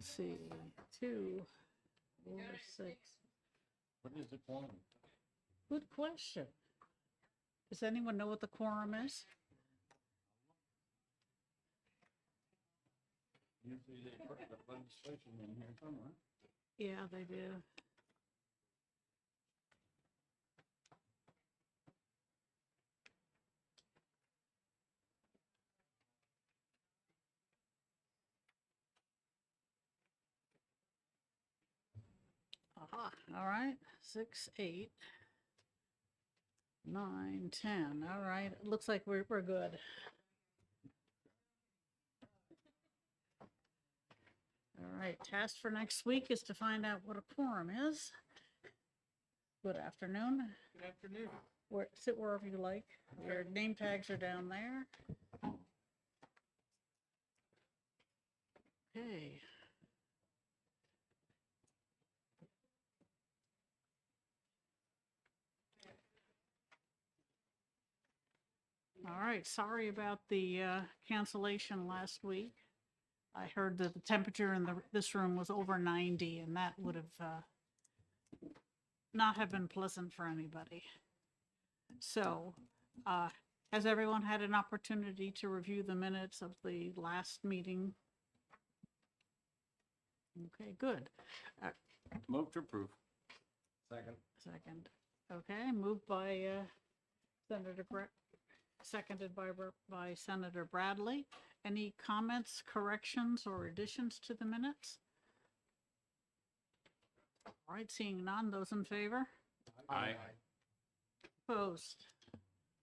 see, 2, 4, 6. What is the quorum? Good question. Does anyone know what the quorum is? Usually they put the legislation in here somewhere. Yeah, they do. Aha, all right, 6, 8, 9, 10. All right, it looks like we're good. All right, task for next week is to find out what a quorum is. Good afternoon. Good afternoon. Sit wherever you like. Your name tags are down there. Okay. All right, sorry about the cancellation last week. I heard that the temperature in this room was over 90, and that would have not have been pleasant for anybody. So, has everyone had an opportunity to review the minutes of the last meeting? Okay, good. Move to approve. Second. Second. Okay, moved by Senator seconded by Senator Bradley. Any comments, corrections, or additions to the minutes? All right, seeing none, those in favor? Aye. Opposed?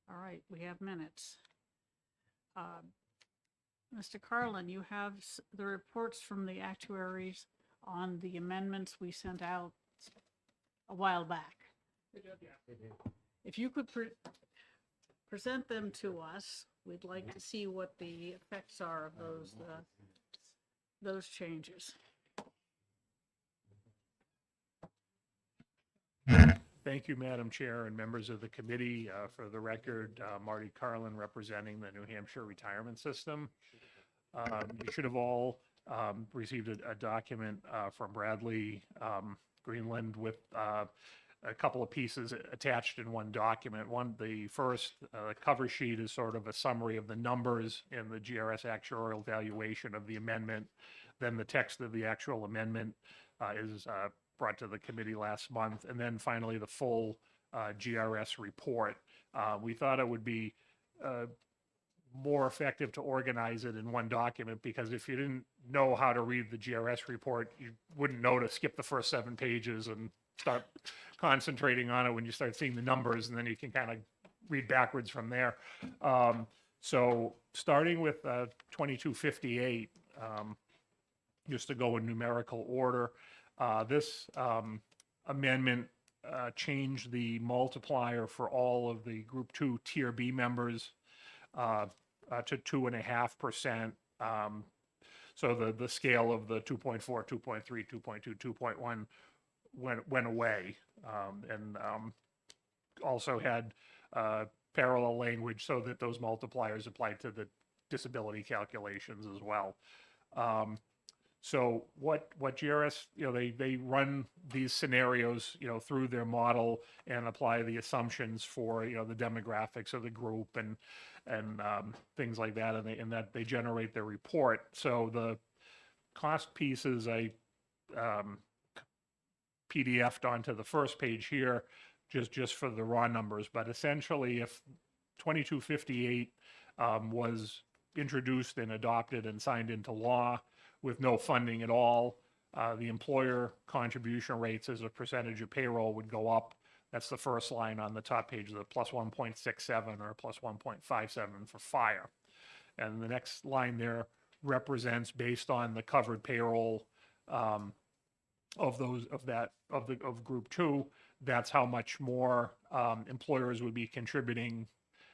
All right, we have minutes. Mr. Carlin, you have the reports from the actuaries on the amendments we sent out a while back. If you could present them to us, we'd like to see what the effects are of those changes. Thank you, Madam Chair and members of the committee. For the record, Marty Carlin representing the New Hampshire Retirement System. You should have all received a document from Bradley Greenland with a couple of pieces attached in one document. The first cover sheet is sort of a summary of the numbers in the GRS actuarial valuation of the amendment. Then the text of the actual amendment is brought to the committee last month. And then finally, the full GRS report. We thought it would be more effective to organize it in one document, because if you didn't know how to read the GRS report, you wouldn't know to skip the first 7 pages and start concentrating on it when you start seeing the numbers, and then you can kind of read backwards from there. So starting with 2258, just to go in numerical order, this amendment changed the multiplier for all of the Group 2 Tier B members to 2.5%. So the scale of the 2.4, 2.3, 2.2, 2.1 went away, and also had parallel language so that those multipliers applied to the disability calculations as well. So what GRS, they run these scenarios, through their model and apply the assumptions for, the demographics of the group and things like that, and that they generate their report. So the cost pieces I PDF'd onto the first page here, just for the raw numbers. But essentially, if 2258 was introduced and adopted and signed into law with no funding at all, the employer contribution rates as a percentage of payroll would go up. That's the first line on the top page, the plus 1.67 or plus 1.57 for fire. And the next line there represents, based on the covered payroll of Group 2, that's how much more employers would be contributing.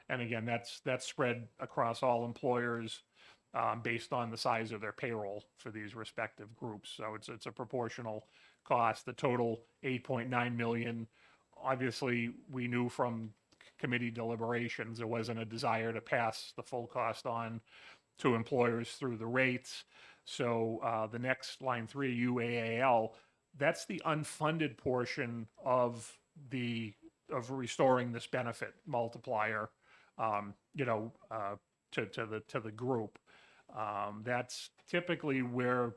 And again, that's spread across all employers based on the size of their payroll for these respective groups. So it's a proportional cost. The total 8.9 million. Obviously, we knew from committee deliberations there wasn't a desire to pass the full cost on to employers through the rates. So the next line 3, UAAL, that's the unfunded portion of restoring this benefit multiplier, to the group. That's typically where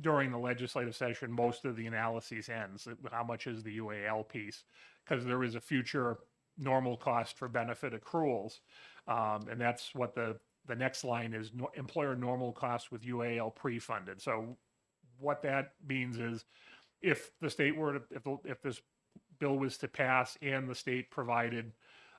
during the legislative session most of the analysis ends. How much is the UAL piece? Because there is a future normal cost for benefit accruals, and that's what the next line is, employer normal cost with UAL pre-funded. So what that means is if the state were to, if this bill was to pass and the state provided,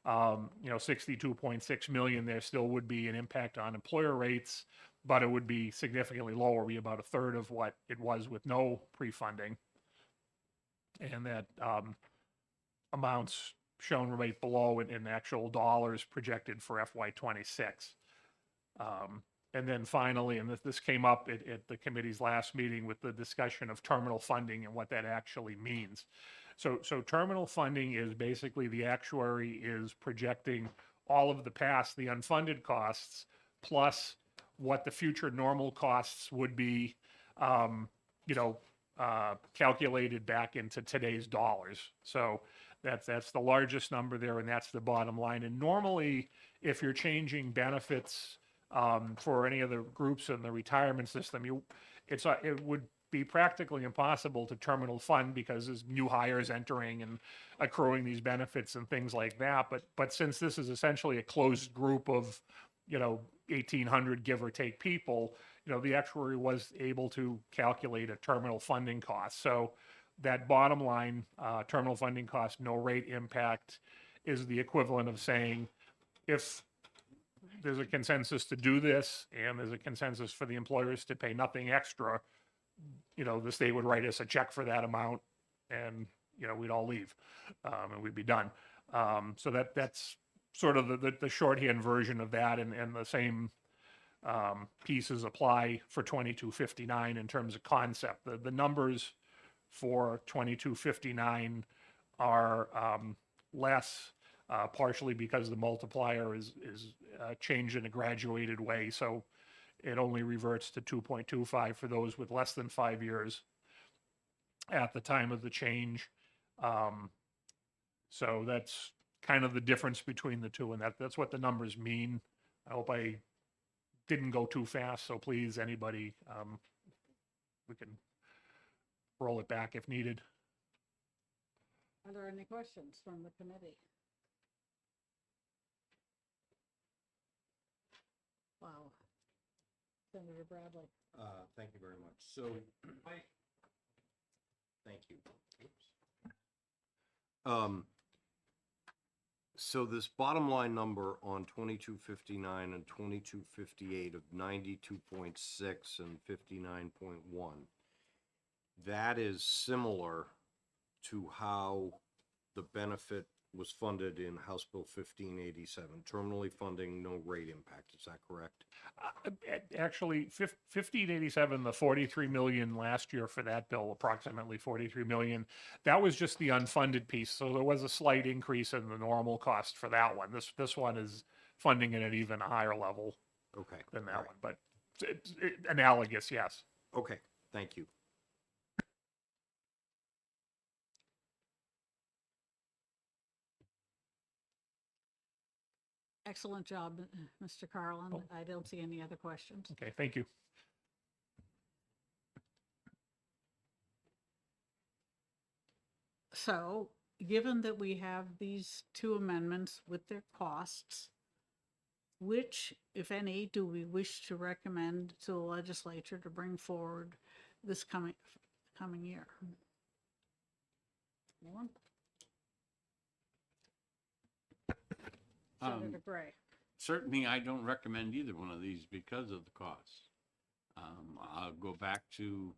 62.6 million, there still would be an impact on employer rates, but it would be significantly lower, be about a third of what it was with no pre-funding. And that amounts shown right below in actual dollars projected for FY26. And then finally, and this came up at the committee's last meeting with the discussion of terminal funding and what that actually means. So terminal funding is basically the actuary is projecting all of the past, the unfunded costs, plus what the future normal costs would be, calculated back into today's dollars. So that's the largest number there, and that's the bottom line. And normally, if you're changing benefits for any of the groups in the retirement system, it would be practically impossible to terminal fund because there's new hires entering and accruing these benefits and things like that. But since this is essentially a closed group of 1,800 give or take people, the actuary was able to calculate a terminal funding cost. So that bottom line, terminal funding cost, no rate impact, is the equivalent of saying if there's a consensus to do this and there's a consensus for the employers to pay nothing extra, the state would write us a check for that amount and, we'd all leave and we'd be done. So that's sort of the shorthand version of that, and the same pieces apply for 2259 in terms of concept. The numbers for 2259 are less, partially because the multiplier is changed in a graduated way. So it only reverts to 2.25 for those with less than 5 years at the time of the change. So that's kind of the difference between the two, and that's what the numbers mean. I hope I didn't go too fast, so please, anybody, we can roll it back if needed. Are there any questions from the committee? Wow. Senator Bradley. Thank you very much. So, thank you. So this bottom line number on 2259 and 2258 of 92.6 and 59.1, that is similar to how the benefit was funded in House Bill 1587, terminally funding, no rate impact. Is that correct? Actually, 1587, the 43 million last year for that bill, approximately 43 million, that was just the unfunded piece. So there was a slight increase in the normal cost for that one. This one is funding it at even a higher level Okay. than that All right. one, but it's analogous, yes. Okay, thank you. Excellent job, Mr. Carlin. Oh. I don't see any other questions. Okay, thank you. So, given that we have these two amendments with their costs, which, if any, do we wish to recommend to the legislature to bring forward this coming year? Anyone? Senator Gray. Certainly, I don't recommend either one of these because of the cost. I'll go back to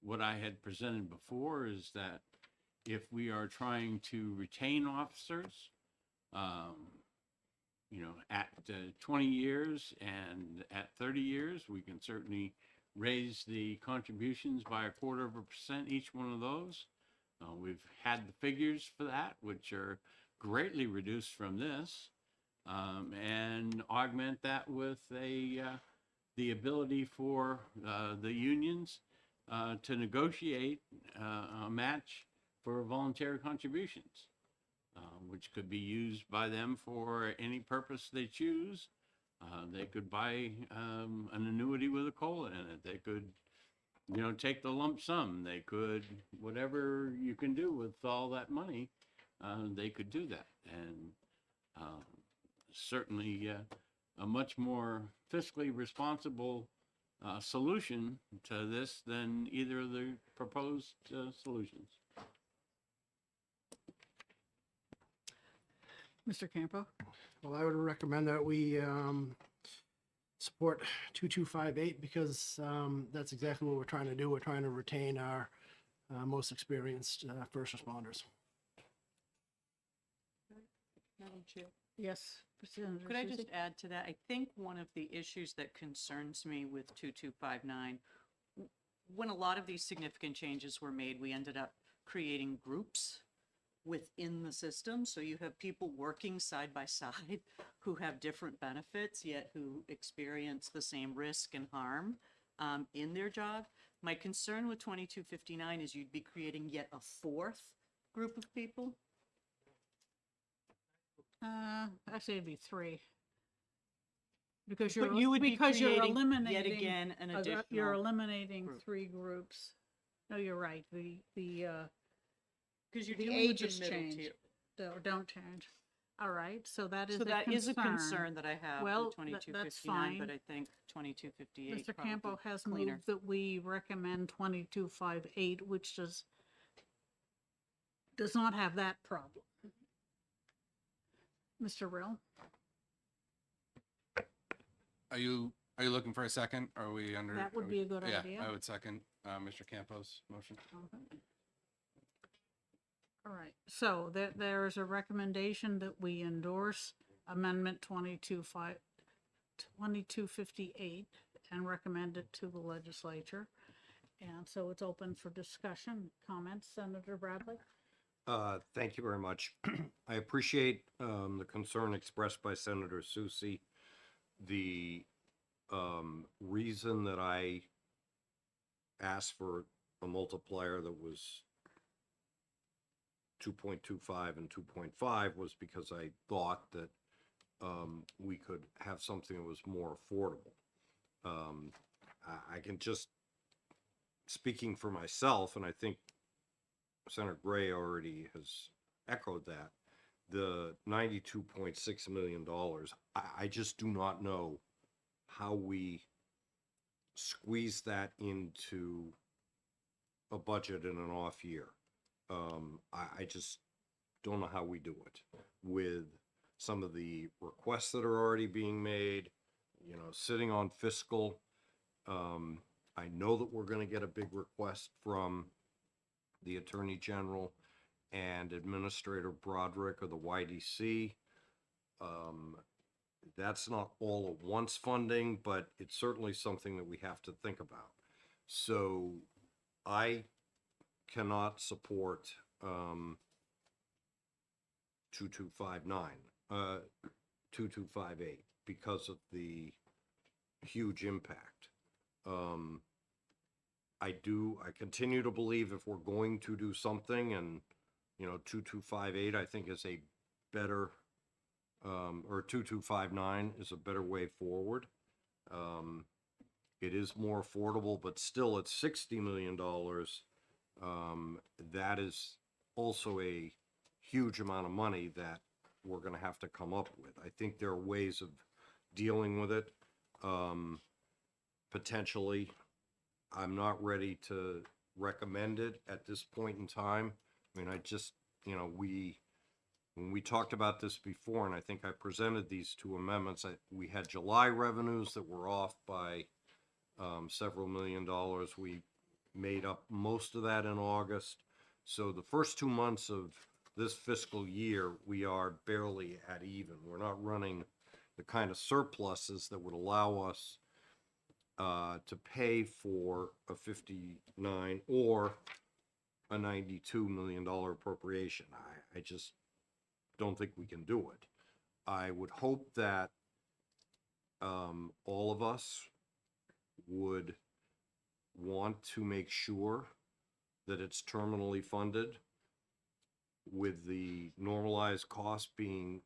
what I had presented before, is that if we are trying to retain officers, at 20 years and at 30 years, we can certainly raise the contributions by 0.25% each one of those. We've had the figures for that, which are greatly reduced from this. And augment that with a the ability for the unions to negotiate a match for voluntary contributions, which could be used by them for any purpose they choose. They could buy an annuity with a COLA in it. They could, take the lump sum. They could, whatever you can do with all that money, they could do that. And certainly a much more fiscally responsible solution to this than either of the proposed solutions. Mr. Campo? Well, I would recommend that we support 2258 because that's exactly what we're trying to do. We're trying to retain our most experienced first responders. Madam Chair, Yes. Senator could I Susie? just add to that? I think one of the issues that concerns me with 2259, when a lot of these significant changes were made, we ended up creating groups within the system. So you have people working side by side who have different benefits, yet who experience the same risk and harm in their job. My concern with 2259 is you'd be creating yet a fourth group of people. Actually, it'd be 3. Because But you're, you would be because you're creating eliminating. yet again an You're additional eliminating group. 3 groups. No, you're right. because you're the dealing with ages the middle change. tier. Don't change. All right, so that is So a that is a concern. concern that I have Well, with that's 2259, but fine. I think 2258 Mr. probably Campo has cleaner. moved that we recommend 2258, which does not have that problem. Mr. Rill? Are you looking for a second? Are we under? That would are be we- a good yeah, idea. I would second Mr. Campos' motion. Okay. All right, so there is a recommendation that we endorse Amendment 2258 and recommend it to the legislature. And so it's open for discussion, comments. Senator Bradley? Thank you very much. I appreciate the concern expressed by Senator Susie. The reason that I asked for a multiplier that was 2.25 and 2.5 was because I thought that we could have something that was more affordable. I can just, speaking for myself, and I think Senator Gray already has echoed that, the $92.6 million, I just do not know how we squeeze that into a budget in an off year. I just don't know how we do it with some of the requests that are already being made, sitting on fiscal. I know that we're going to get a big request from the Attorney General and Administrator Broderick of the YDC. That's not all at once funding, but it's certainly something that we have to think about. So I cannot support 2259, 2258 because of the huge impact. I continue to believe if we're going to do something, and 2258 I think is a better, or 2259 is a better way forward. It is more affordable, but still at $60 million, that is also a huge amount of money that we're going to have to come up with. I think there are ways of dealing with it. Potentially, I'm not ready to recommend it at this point in time. I mean, I just, when we talked about this before, and I think I presented these 2 amendments, we had July revenues that were off by several $1 million. We made up most of that in August. So the first 2 months of this fiscal year, we are barely at even. We're not running the kind of surpluses that would allow us to pay for a 59 or a $92 million appropriation. I just don't think we can do it. I would hope that all of us would want to make sure that it's terminally funded, with the normalized cost being,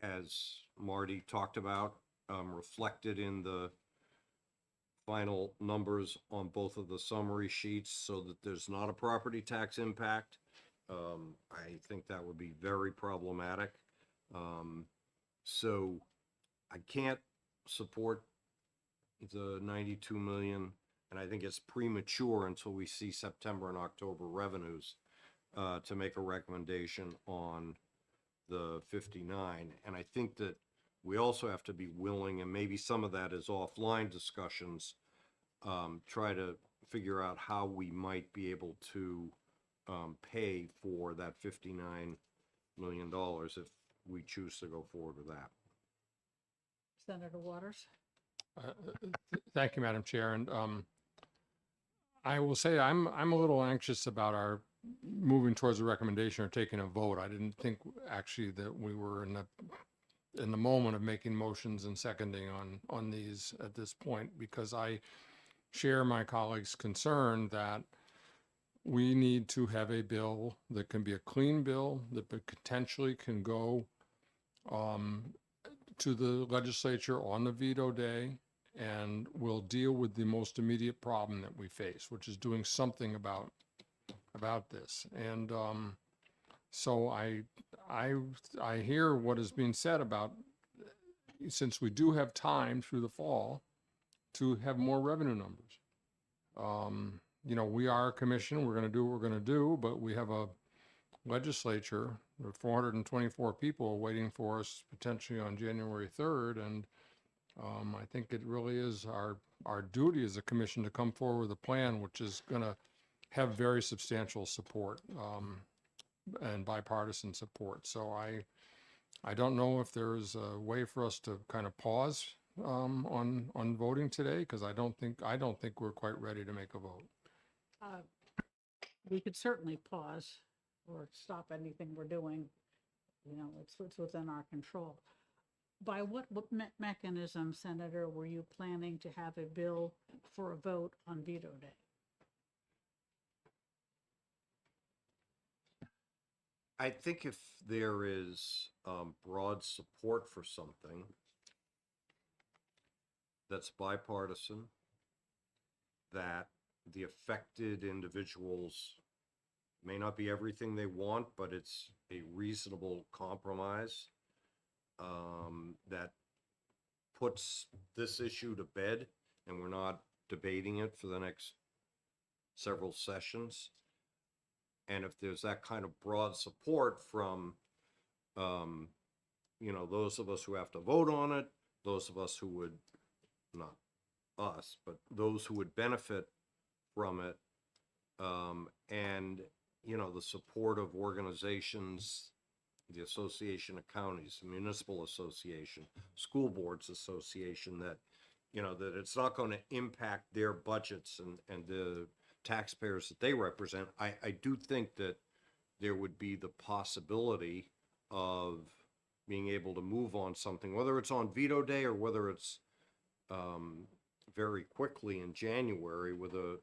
as Marty talked about, reflected in the final numbers on both of the summary sheets, so that there's not a property tax impact. I think that would be very problematic. So I can't support the 92 million, and I think it's premature until we see September and October revenues to make a recommendation on the 59. And I think that we also have to be willing, and maybe some of that is offline discussions, try to figure out how we might be able to pay for that $59 million if we choose to go forward with that. Senator Waters? Thank you, Madam Chair. And I will say I'm a little anxious about our moving towards a recommendation or taking a vote. I didn't think actually that we were in the moment of making motions and seconding on these at this point, because I share my colleagues' concern that we need to have a bill that can be a clean bill that potentially can go to the legislature on the veto day and will deal with the most immediate problem that we face, which is doing something about this. And so I hear what is being said about, since we do have time through the fall to have more revenue numbers. You know, we are a commission, we're going to do what we're going to do, but we have a legislature with 424 people waiting for us potentially on January 3rd. And I think it really is our duty as a commission to come forward with a plan which is going to have very substantial support and bipartisan support. So I don't know if there's a way for us to kind of pause on voting today, because I don't think we're quite ready to make a vote. We could certainly pause or stop anything we're doing. You know, it's within our control. By what mechanism, Senator, were you planning to have a bill for a vote on veto day? I think if there is broad support for something that's bipartisan, that the affected individuals may not be everything they want, but it's a reasonable compromise that puts this issue to bed, and we're not debating it for the next several sessions. And if there's that kind of broad support from, you know, those of us who have to vote on it, those of us who would, not us, but those who would benefit from it, and, you know, the support of organizations, the Association of Counties, the Municipal Association, School Boards Association, that, you know, that it's not going to impact their budgets and the taxpayers that they represent. I do think that there would be the possibility of being able to move on something, whether it's on veto day or whether it's very quickly in January with a,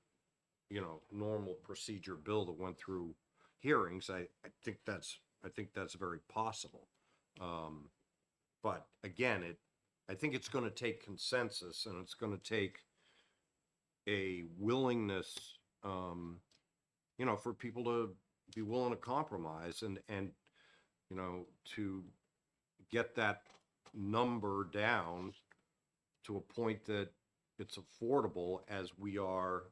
you know, normal procedure bill that went through hearings. I think that's very possible. But again, I think it's going to take consensus, and it's going to take a willingness, you know, for people to be willing to compromise and, you know, to get that number down to a point that it's affordable as we are,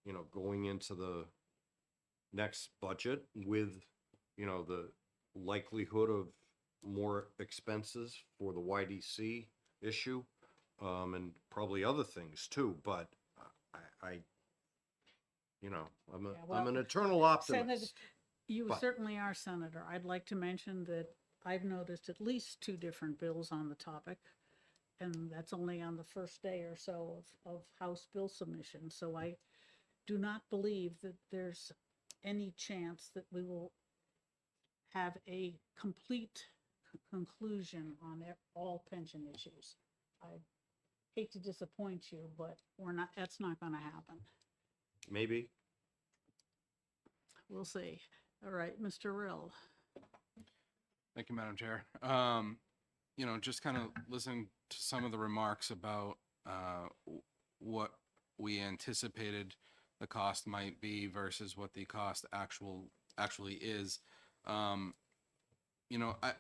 you know, going into the next budget with, you know, the likelihood of more expenses for the YDC issue, and probably other things too. But I you know, I'm well, an eternal optimist. Senator, you but- certainly are, Senator. I'd like to mention that I've noticed at least 2 different bills on the topic, and that's only on the first day or so of House bill submission. So I do not believe that there's any chance that we will have a complete conclusion on all pension issues. I hate to disappoint you, but that's not gonna happen. Maybe. We'll see. All right, Mr. Rill. Thank you, Madam Chair. You know, just kind of listening to some of the remarks about what we anticipated the cost might be versus what the cost actually is. You know, I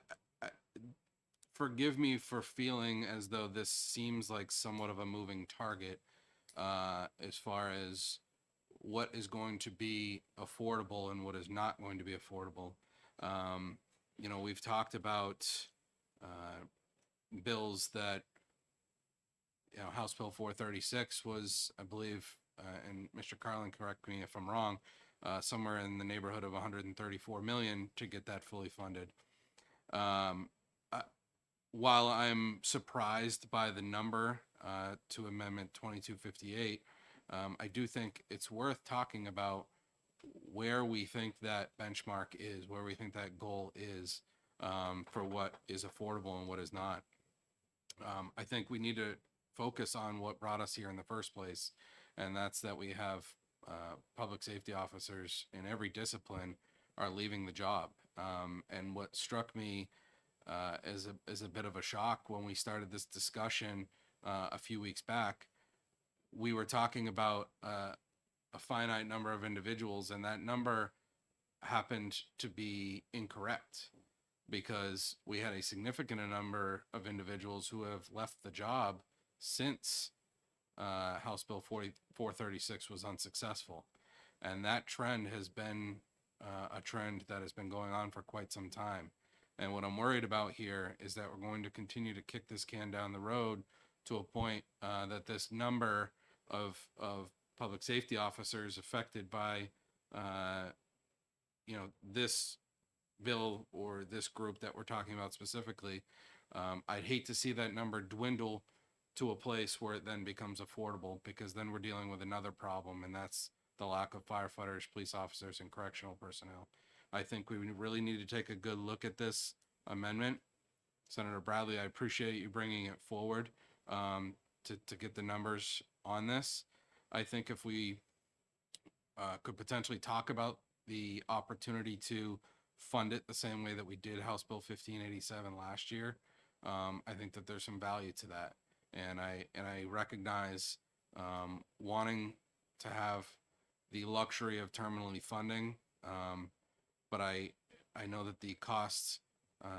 forgive me for feeling as though this seems like somewhat of a moving target as far as what is going to be affordable and what is not going to be affordable. You know, we've talked about bills that, you know, House Bill 436 was, I believe, and Mr. Carlin, correct me if I'm wrong, somewhere in the neighborhood of 134 million to get that fully funded. While I'm surprised by the number to Amendment 2258, I do think it's worth talking about where we think that benchmark is, where we think that goal is for what is affordable and what is not. I think we need to focus on what brought us here in the first place, and that's that we have public safety officers in every discipline are leaving the job. And what struck me as a bit of a shock when we started this discussion a few weeks back, we were talking about a finite number of individuals, and that number happened to be incorrect because we had a significant number of individuals who have left the job since House Bill 436 was unsuccessful. And that trend has been a trend that has been going on for quite some time. And what I'm worried about here is that we're going to continue to kick this can down the road to a point that this number of public safety officers affected by, you know, this bill or this group that we're talking about specifically, I'd hate to see that number dwindle to a place where it then becomes affordable, because then we're dealing with another problem, and that's the lack of firefighters, police officers, and correctional personnel. I think we really need to take a good look at this amendment. Senator Bradley, I appreciate you bringing it forward to get the numbers on this. I think if we could potentially talk about the opportunity to fund it the same way that we did House Bill 1587 last year, I think that there's some value to that. And I recognize wanting to have the luxury of terminally funding, but I know that the costs,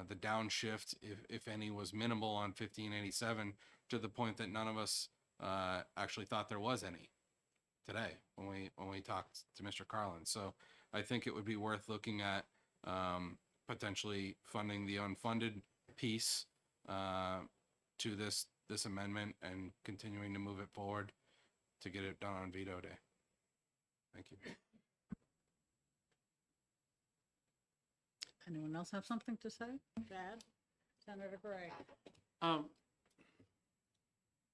the downshift, if any, was minimal on 1587, to the point that none of us actually thought there was any today when we talked to Mr. Carlin. So I think it would be worth looking at potentially funding the unfunded piece to this amendment and continuing to move it forward to get it done on veto day. Thank you. Anyone else have something to say? Chad? Senator Gray?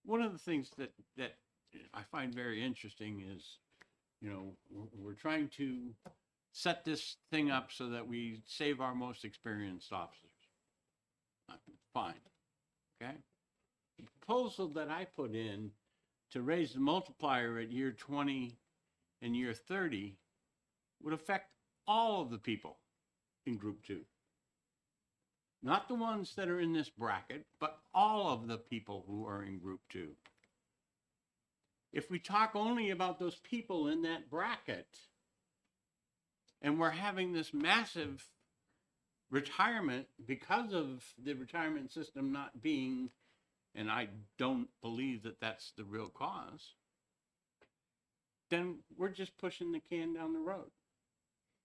One of the things that I find very interesting is, you know, we're trying to set this thing up so that we save our most experienced officers. Fine, okay? The proposal that I put in to raise the multiplier at year 20 and year 30 would affect all of the people in Group 2. Not the ones that are in this bracket, but all of the people who are in Group 2. If we talk only about those people in that bracket, and we're having this massive retirement because of the retirement system not being, and I don't believe that that's the real cause, then we're just pushing the can down the road.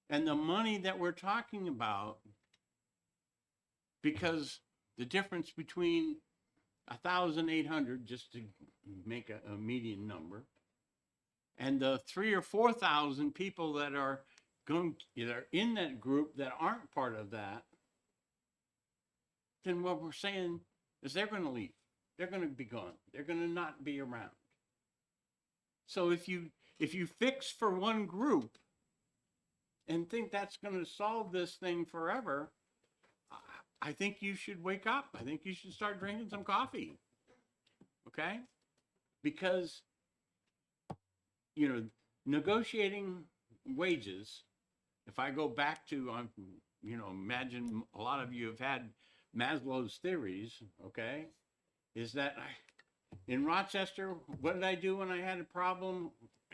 And the money that we're talking about, because the difference between 1,800, just to make a median number, and the 3,000 or 4,000 people that are going either in that group that aren't part of that, then what we're saying is they're going to leave. They're going to be gone. They're going to not be around. So if you fix for one group and think that's going to solve this thing forever, I think you should wake up. I think you should start drinking some coffee. Okay? because, you know, negotiating wages, if I go back to, you know, imagine a lot of you have had Maslow's theories, okay? Is that in Rochester, what did I do when I had a problem,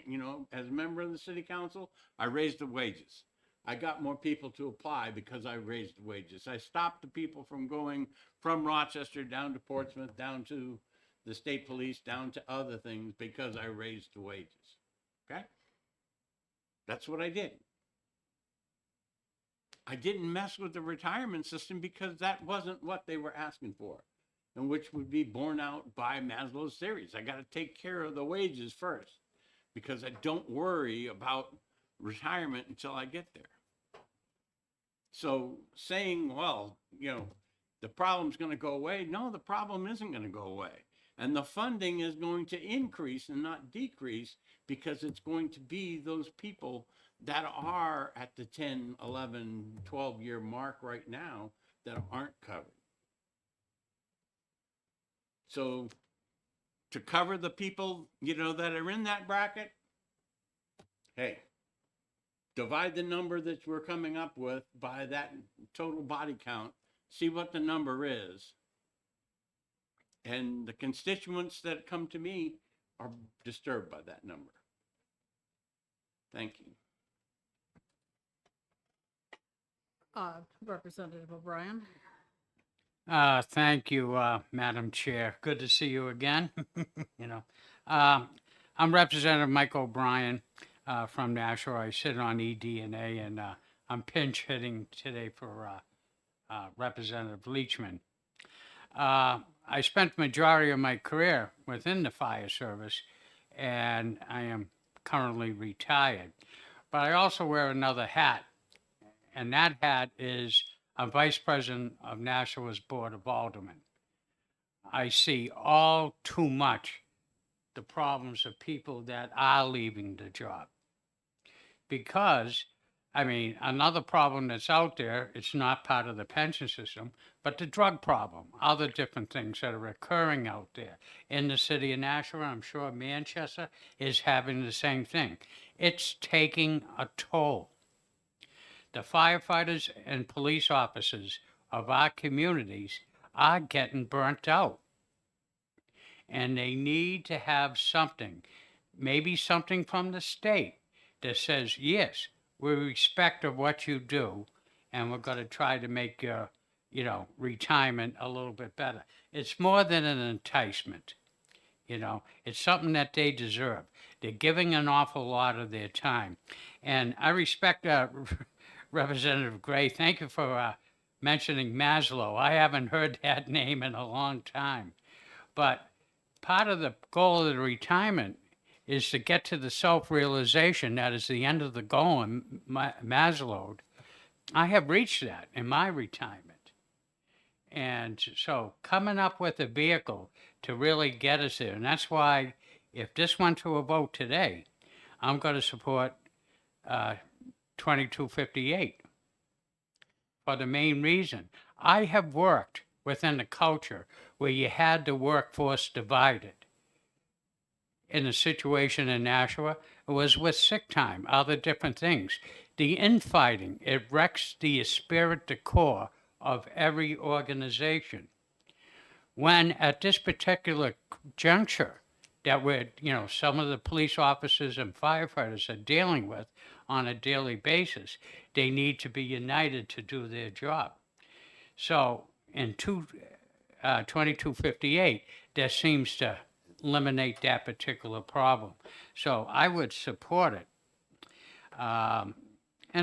you know, as a member of the city council? I raised the wages. I got more people to apply because I raised the wages. I stopped the people from going from Rochester down to Portsmouth, down to the state police, down to other things because I raised the wages. Okay? That's what I did. I didn't mess with the retirement system because that wasn't what they were asking for, and which would be borne out by Maslow's theories. I got to take care of the wages first because I don't worry about retirement until I get there. So saying, well, you know, the problem's going to go away. No, the problem isn't going to go away. And the funding is going to increase and not decrease because it's going to be those people that are at the 10, 11, 12-year mark right now that aren't covered. So to cover the people, you know, that are in that bracket, hey, divide the number that we're coming up with by that total body count, see what the number is. And the constituents that come to me are disturbed by that number. Thank you. Representative O'Brien. Thank you, Madam Chair. Good to see you again. You know, I'm Representative Mike O'Brien from Nashua. I sit on ED&A, and I'm pinch hitting today for Representative Leachman. I spent the majority of my career within the fire service, and I am currently retired. But I also wear another hat, and that hat is I'm Vice President of Nashua's Board of Aldermen. I see all too much the problems of people that are leaving the job. Because, I mean, another problem that's out there, it's not part of the pension system, but the drug problem, other different things that are occurring out there. In the city of Nashua, I'm sure Manchester is having the same thing. It's taking a toll. The firefighters and police officers of our communities are getting burnt out. And they need to have something, maybe something from the state that says, yes, we respect of what you do, and we're going to try to make your, you know, retirement a little bit better. It's more than an enticement. You know, it's something that they deserve. They're giving an awful lot of their time. And I respect Representative Gray. Thank you for mentioning Maslow. I haven't heard that name in a long time. But part of the goal of the retirement is to get to the self-realization that is the end of the goal in Maslow. I have reached that in my retirement. And so coming up with a vehicle to really get us there, and that's why if this went to a vote today, I'm going to support 2258 for the main reason. I have worked within a culture where you had the workforce divided. In a situation in Nashua, it was with sick time, other different things. The infighting, it wrecks the esprit de corps of every organization. When at this particular juncture that we're, you know, some of the police officers and firefighters are dealing with on a daily basis, they need to be united to do their job. So in 2258, that seems to eliminate that particular problem. So I would support it. And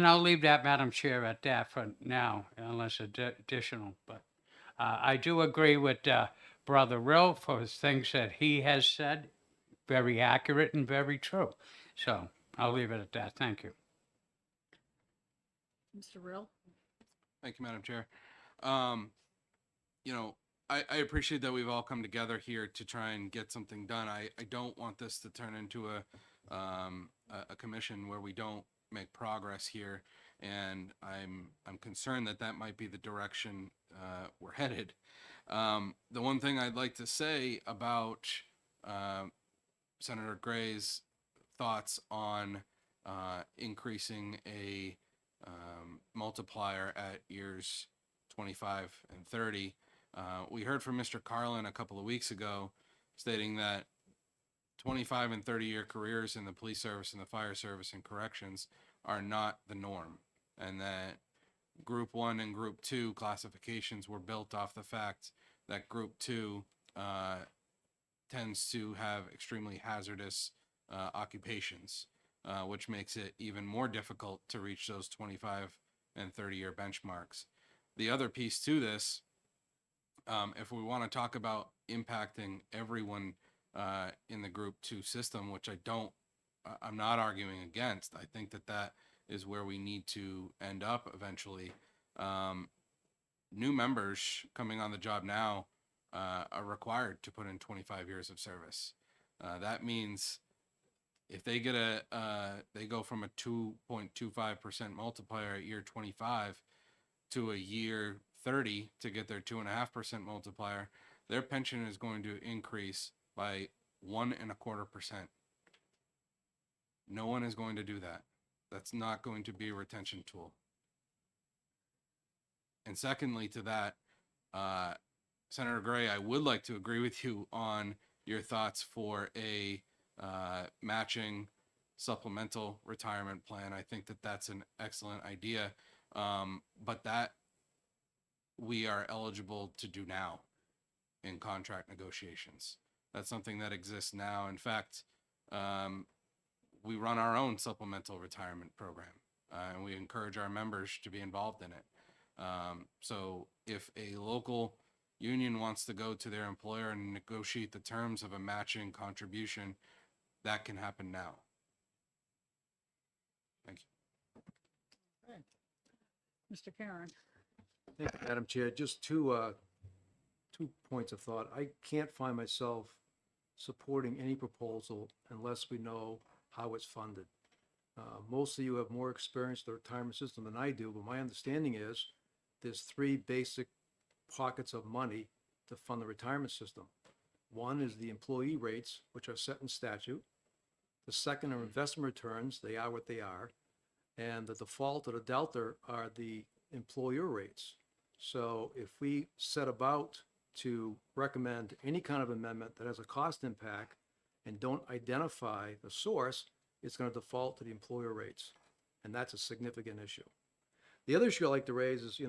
I'll leave that, Madam Chair, at that for now, unless additional. But I do agree with Brother Rill for things that he has said, very accurate and very true. So I'll leave it at that. Thank you. Mr. Rill? Thank you, Madam Chair. You know, I appreciate that we've all come together here to try and get something done. I don't want this to turn into a commission where we don't make progress here, and I'm concerned that that might be the direction we're headed. The one thing I'd like to say about Senator Gray's thoughts on increasing a multiplier at years 25 and 30. We heard from Mr. Carlin a couple of weeks ago stating that 25 and 30-year careers in the police service and the fire service and corrections are not the norm, and that Group 1 and Group 2 classifications were built off the fact that Group 2 tends to have extremely hazardous occupations, which makes it even more difficult to reach those 25 and 30-year benchmarks. The other piece to this, if we want to talk about impacting everyone in the Group 2 system, which I'm not arguing against. I think that is where we need to end up eventually. New members coming on the job now are required to put in 25 years of service. That means if they get they go from a 2.25% multiplier at year 25 to a year 30 to get their 2.5% multiplier, their pension is going to increase by 1.25%. No one is going to do that. That's not going to be a retention tool. And secondly to that, Senator Gray, I would like to agree with you on your thoughts for a matching supplemental retirement plan. I think that that's an excellent idea, but that we are eligible to do now in contract negotiations. That's something that exists now. In fact, we run our own supplemental retirement program, and we encourage our members to be involved in it. So if a local union wants to go to their employer and negotiate the terms of a matching contribution, that can happen now. Thank you. Mr. Karen. Thank you, Madam Chair. Just two points of thought. I can't find myself supporting any proposal unless we know how it's funded. Most of you have more experience with the retirement system than I do, but my understanding is there's three basic pockets of money to fund the retirement system. One is the employee rates, which are set in statute. The second are investment returns. They are what they are. And the default or the delta are the employer rates. So if we set about to recommend any kind of amendment that has a cost impact and don't identify the source, it's going to default to the employer rates. And that's a significant issue. The other issue I like to raise is,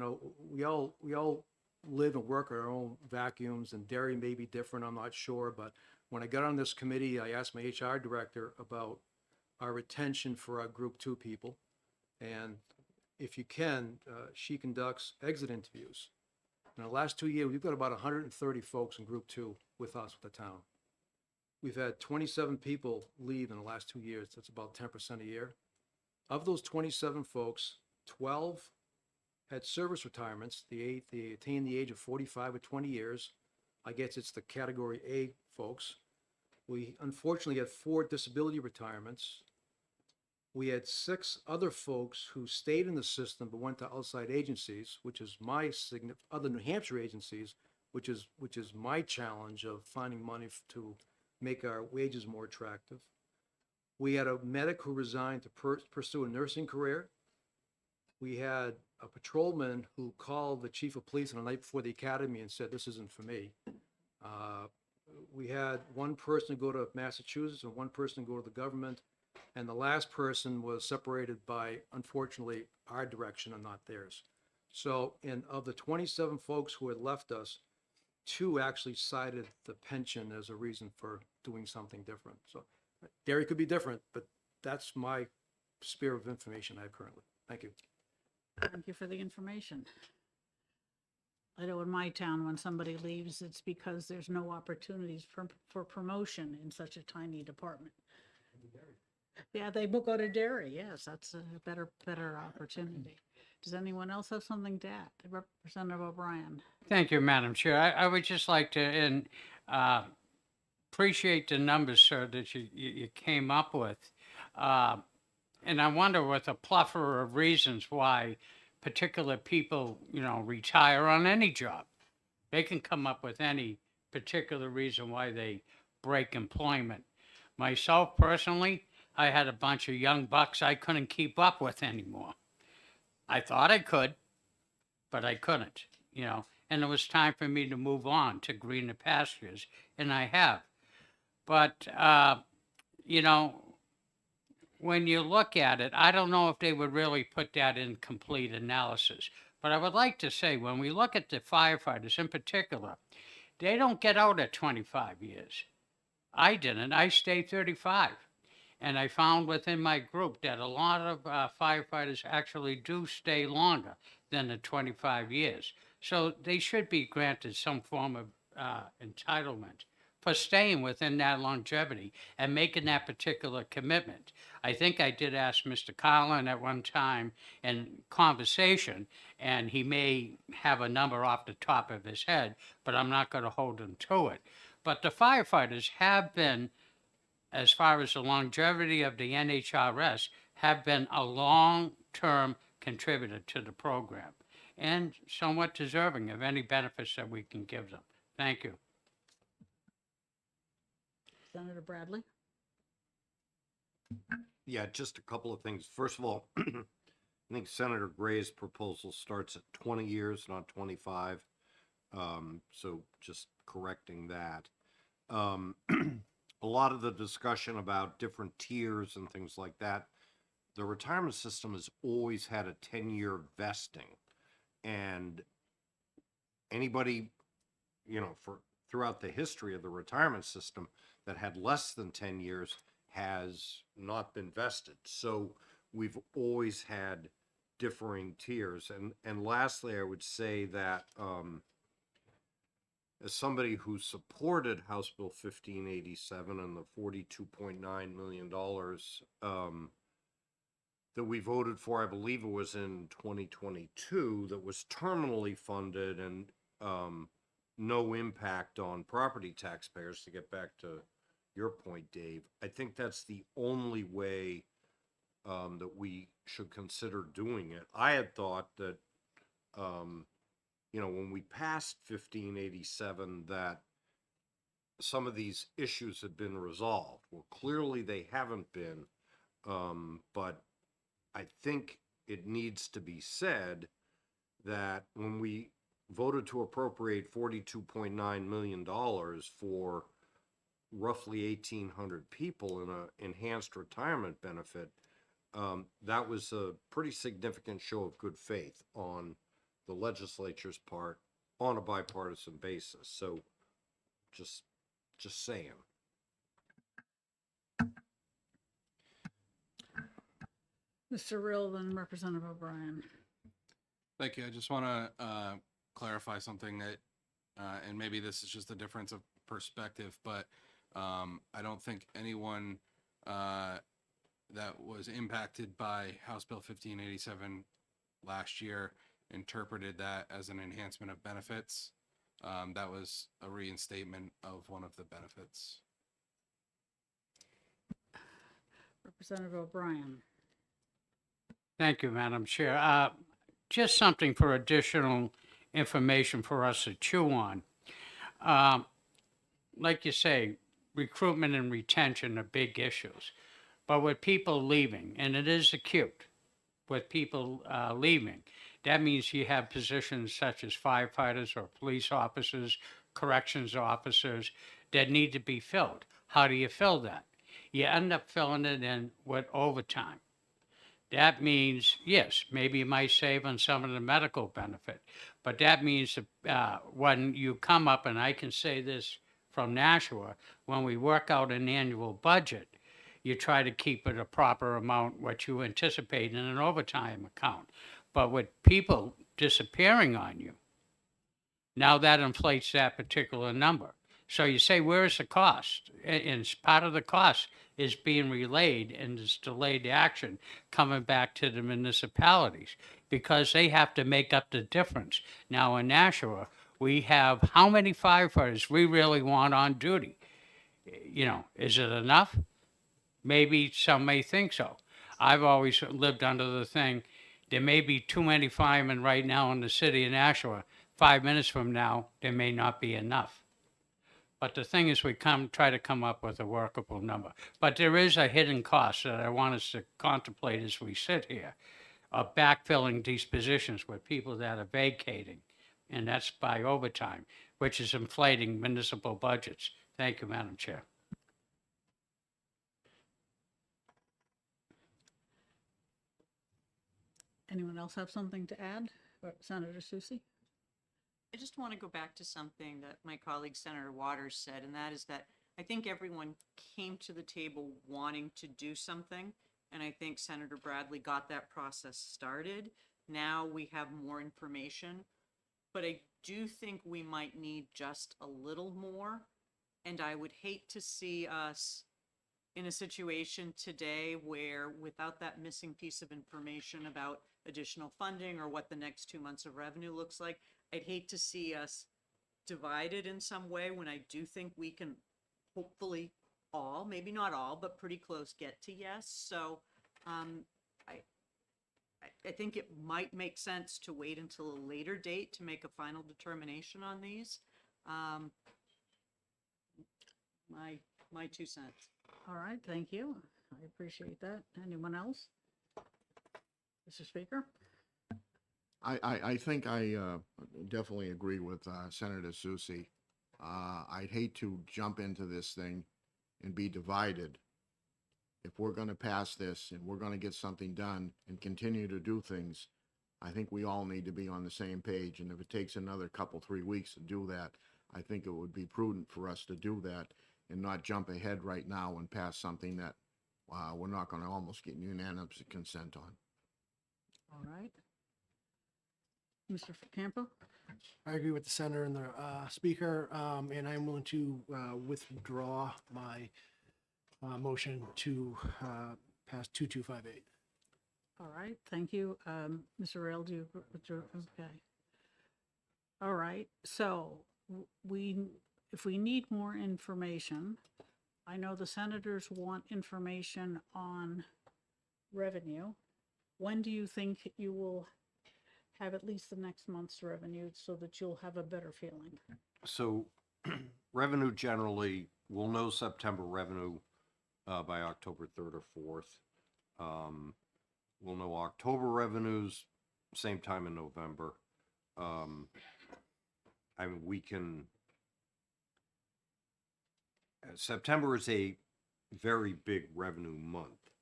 we all live and work our own vacuums, and dairy may be different, I'm not sure, but when I got on this committee, I asked my HR director about our retention for our Group 2 people. And if you can, she conducts exit interviews. In the last 2 years, we've got about 130 folks in Group 2 with us, with the town. We've had 27 people leave in the last 2 years. That's about 10% a year. Of those 27 folks, 12 had service retirements. They attained the age of 45 or 20 years. I guess it's the category A folks. We unfortunately had 4 disability retirements. We had 6 other folks who stayed in the system but went to outside agencies, which is other New Hampshire agencies, which is my challenge of finding money to make our wages more attractive. We had a medic who resigned to pursue a nursing career. We had a patrolman who called the chief of police on the night before the academy and said, "This isn't for me." We had one person go to Massachusetts and one person go to the government. And the last person was separated by, unfortunately, our direction and not theirs. So of the 27 folks who had left us, 2 actually cited the pension as a reason for doing something different. So dairy could be different, but that's my sphere of information I have currently. Thank you. Thank you for the information. I know in my town, when somebody leaves, it's because there's no opportunities for promotion in such a tiny department. Yeah, they will go to dairy. Yes, that's a better opportunity. Does anyone else have something to add? Representative O'Brien. Thank you, Madam Chair. I would just like to appreciate the numbers, sir, that you came up with. And I wonder with a plethora of reasons why particular people, retire on any job. They can come up with any particular reason why they break employment. Myself personally, I had a bunch of young bucks I couldn't keep up with anymore. I thought I could, but I couldn't, and it was time for me to move on to greener pastures, and I have. But, when you look at it, I don't know if they would really put that in complete analysis. But I would like to say, when we look at the firefighters in particular, they don't get out at 25 years. I didn't. I stayed 35. And I found within my group that a lot of firefighters actually do stay longer than the 25 years. So they should be granted some form of entitlement for staying within that longevity and making that particular commitment. I think I did ask Mr. Carlin at one time in conversation, and he may have a number off the top of his head, but I'm not going to hold him to it. But the firefighters have been, as far as the longevity of the NHRS, have been a long-term contributor to the program and somewhat deserving of any benefits that we can give them. Thank you. Senator Bradley? Yeah, just a couple of things. First of all, I think Senator Gray's proposal starts at 20 years, not 25. So just correcting that. A lot of the discussion about different tiers and things like that, the retirement system has always had a 10-year vesting. And anybody, for throughout the history of the retirement system that had less than 10 years has not been vested. So we've always had differing tiers. And lastly, I would say that as somebody who supported House Bill 1587 and the $42.9 million that we voted for, I believe it was in 2022, that was terminally funded and no impact on property taxpayers, to get back to your point, Dave. I think that's the only way that we should consider doing it. I had thought that, when we passed 1587, that some of these issues had been resolved. Well, clearly they haven't been, but I think it needs to be said that when we voted to appropriate $42.9 million for roughly 1,800 people in an enhanced retirement benefit, that was a pretty significant show of good faith on the legislature's part on a bipartisan basis. So just saying. Mr. Rill, then Representative O'Brien. Thank you. I just want to clarify something that, and maybe this is just a difference of perspective, but I don't think anyone that was impacted by House Bill 1587 last year interpreted that as an enhancement of benefits. That was a reinstatement of one of the benefits. Representative O'Brien. Thank you, Madam Chair. Just something for additional information for us to chew on. Like you say, recruitment and retention are big issues. But with people leaving, and it is acute, with people leaving, that means you have positions such as firefighters or police officers, corrections officers that need to be filled. How do you fill that? You end up filling it in with overtime. That means, yes, maybe you might save on some of the medical benefit, but that means when you come up, and I can say this from Nashua, when we work out an annual budget, you try to keep it a proper amount, what you anticipate in an overtime account. But with people disappearing on you, now that inflates that particular number. So you say, where's the cost? And part of the cost is being relayed in this delayed action coming back to the municipalities because they have to make up the difference. Now in Nashua, we have how many firefighters we really want on duty? Is it enough? Maybe some may think so. I've always lived under the thing, there may be too many firemen right now in the city of Nashua. 5 minutes from now, there may not be enough. But the thing is, we try to come up with a workable number. But there is a hidden cost that I want us to contemplate as we sit here, of backfilling these positions with people that are vacating. And that's by overtime, which is inflating municipal budgets. Thank you, Madam Chair. Anyone else have something to add? Senator Susie? I just want to go back to something that my colleague Senator Waters said, and that is that I think everyone came to the table wanting to do something, and I think Senator Bradley got that process started. Now we have more information, but I do think we might need just a little more, and I would hate to see us in a situation today where without that missing piece of information about additional funding or what the next 2 months of revenue looks like, I'd hate to see us divided in some way when I do think we can hopefully all, maybe not all, but pretty close, get to yes. So I think it might make sense to wait until a later date to make a final determination on these. My 2 cents. All right, thank you. I appreciate that. Anyone else? Mr. Speaker? I think I definitely agree with Senator Susie. I'd hate to jump into this thing and be divided. If we're going to pass this and we're going to get something done and continue to do things, I think we all need to be on the same page. And if it takes another 3 weeks to do that, I think it would be prudent for us to do that and not jump ahead right now and pass something that we're not going to almost get unanimous consent on. All right. Mr. Campo? I agree with the senator and the speaker, and I'm willing to withdraw my motion to pass 2258. All right, thank you. Mr. Rail, do you withdraw? Okay. All right, so if we need more information, I know the senators want information on revenue. When do you think you will have at least the next month's revenue so that you'll have a better feeling? So revenue generally, we'll know September revenue by October 3rd or 4th. We'll know October revenues same time in November. I mean, we can, September is a very big revenue month.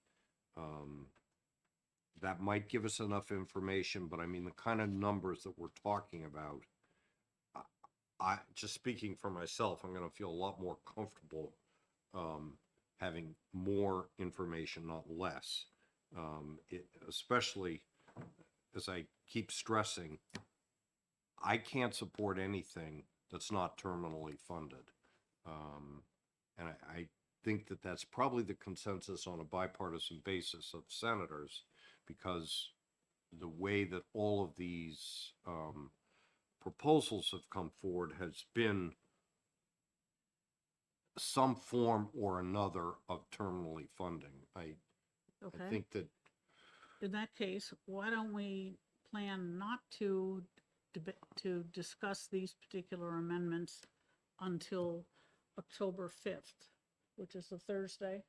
That might give us enough information, but I mean, the kind of numbers that we're talking about, I just speaking for myself, I'm going to feel a lot more comfortable having more information, not less. Especially as I keep stressing, I can't support anything that's not terminally funded. And I think that that's probably the consensus on a bipartisan basis of senators, because the way that all of these proposals have come forward has been some form or another of terminally funding. I Okay. think that In that case, why don't we plan not to discuss these particular amendments until October 5th, which is a Thursday?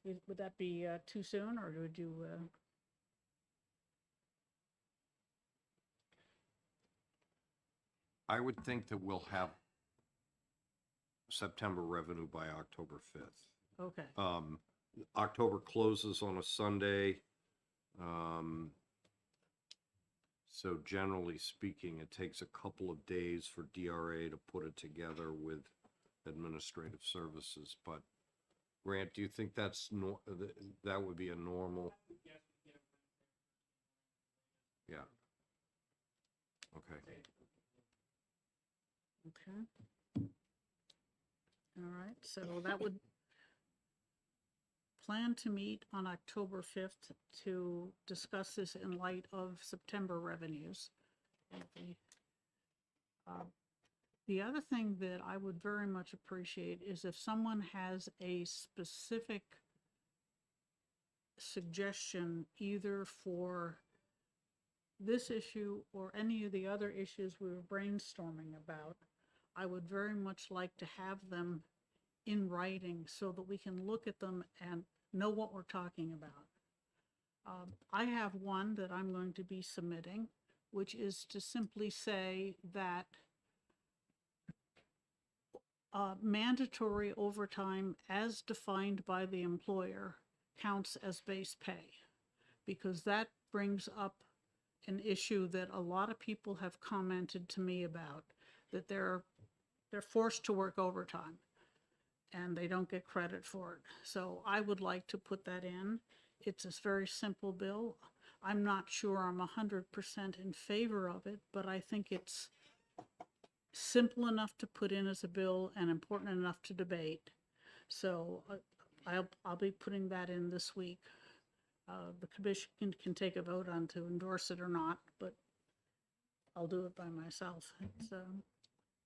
Would that be too soon, or would you? I would think that we'll have September revenue by October 5th. Okay, October closes on a Sunday. So generally speaking, it takes a couple of days for DRA to put it together with administrative services. But Grant, do you think that's that would be a normal? Yeah. Okay. okay. All right, so that would plan to meet on October 5th to discuss this in light of September revenues. Okay. The other thing that I would very much appreciate is if someone has a specific suggestion, either for this issue or any of the other issues we were brainstorming about, I would very much like to have them in writing so that we can look at them and know what we're talking about. I have one that I'm going to be submitting, which is to simply say that mandatory overtime as defined by the employer counts as base pay, because that brings up an issue that a lot of people have commented to me about, that they're forced to work overtime and they don't get credit for it. So I would like to put that in. It's a very simple bill. I'm not sure I'm 100% in favor of it, but I think it's simple enough to put in as a bill and important enough to debate. So I'll be putting that in this week. The commission can take a vote on to endorse it or not, but I'll do it by myself.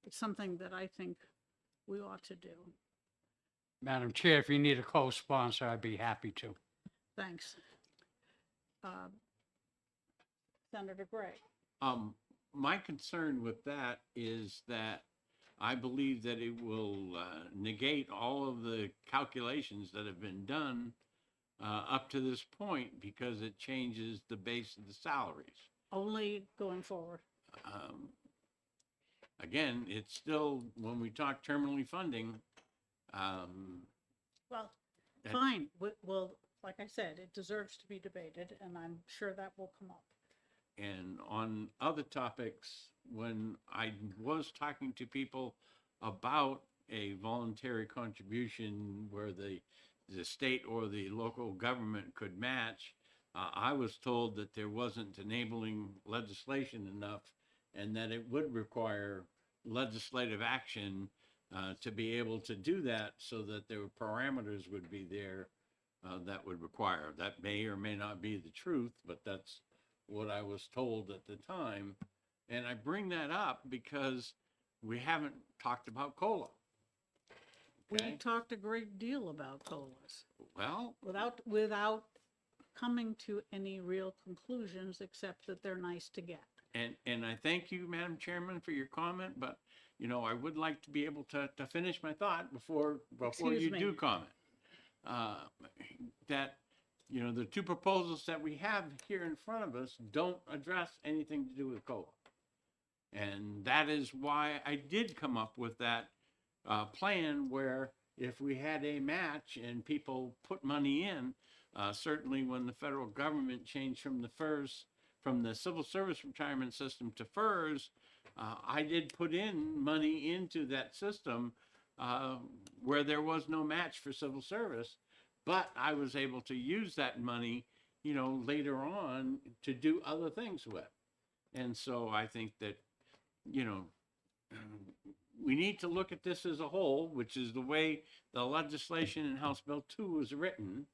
It's something that I think we ought to do. Madam Chair, if you need a co-sponsor, I'd be happy to. Thanks. Senator Gray. My concern with that is that I believe that it will negate all of the calculations that have been done up to this point, because it changes the base of the salaries. Only going forward. Again, it's still, when we talk terminally funding, Well, that- fine. Well, like I said, it deserves to be debated, and I'm sure that will come up. and on other topics, when I was talking to people about a voluntary contribution where the state or the local government could match, I was told that there wasn't enabling legislation enough, and that it would require legislative action to be able to do that, so that there were parameters would be there that would require. That may or may not be the truth, but that's what I was told at the time. And I bring that up because we haven't talked about COLA. We Okay? talked a great deal about COLAs Well, without coming to any real conclusions, except that they're nice to get. and I thank you, Madam Chairman, for your comment, but, you know, I would like to be able to finish my thought before Excuse you me. do comment. That, you know, the two proposals that we have here in front of us don't address anything to do with COLA. And that is why I did come up with that plan, where if we had a match and people put money in, certainly when the federal government changed from the civil service retirement system to FERS, I did put in money into that system where there was no match for civil service, but I was able to use that money, you know, later on to do other things with. And so I think that, you know, we need to look at this as a whole, which is the way the legislation in House Bill 2 was written.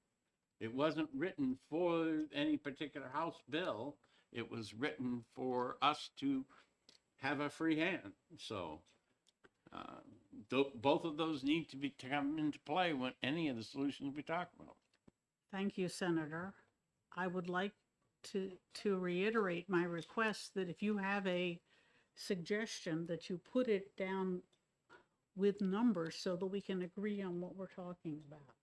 It wasn't written for any particular House bill. It was written for us to have a free hand. So both of those need to come into play when any of the solutions we talk about. Thank you, Senator. I would like to reiterate my request that if you have a suggestion, that you put it down with numbers so that we can agree on what we're talking about.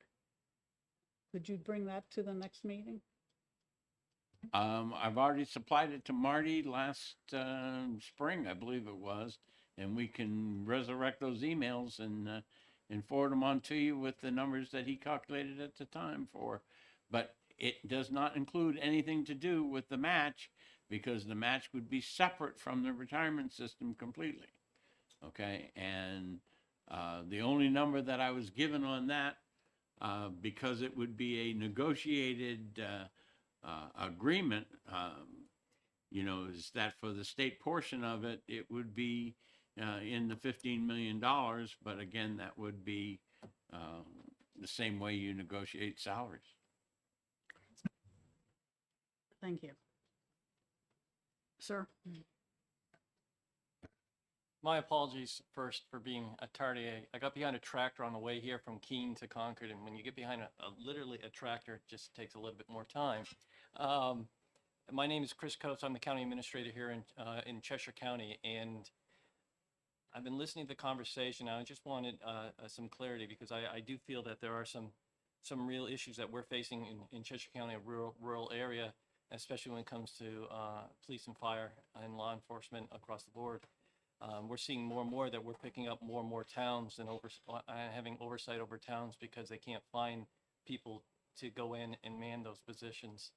Could you bring that to the next meeting? I've already supplied it to Marty last spring, I believe it was, and we can resurrect those emails and forward them on to you with the numbers that he calculated at the time for. But it does not include anything to do with the match, because the match would be separate from the retirement system completely. Okay, and the only number that I was given on that, because it would be a negotiated agreement, you know, is that for the state portion of it, it would be in the $15 million. But again, that would be the same way you negotiate salaries. Thank you. Sir? My apologies first for being a tardy. I got behind a tractor on the way here from Keene to Concord, and when you get behind literally a tractor, it just takes a little bit more time. my name is Chris Coates. I'm the county administrator here in Cheshire County, and I've been listening to the conversation. I just wanted some clarity because I do feel that there are some real issues that we're facing in Cheshire County, a rural area, especially when it comes to police and fire and law enforcement across the board. We're seeing more and more that we're picking up more and more towns and having oversight over towns because they can't find people to go in and man those positions.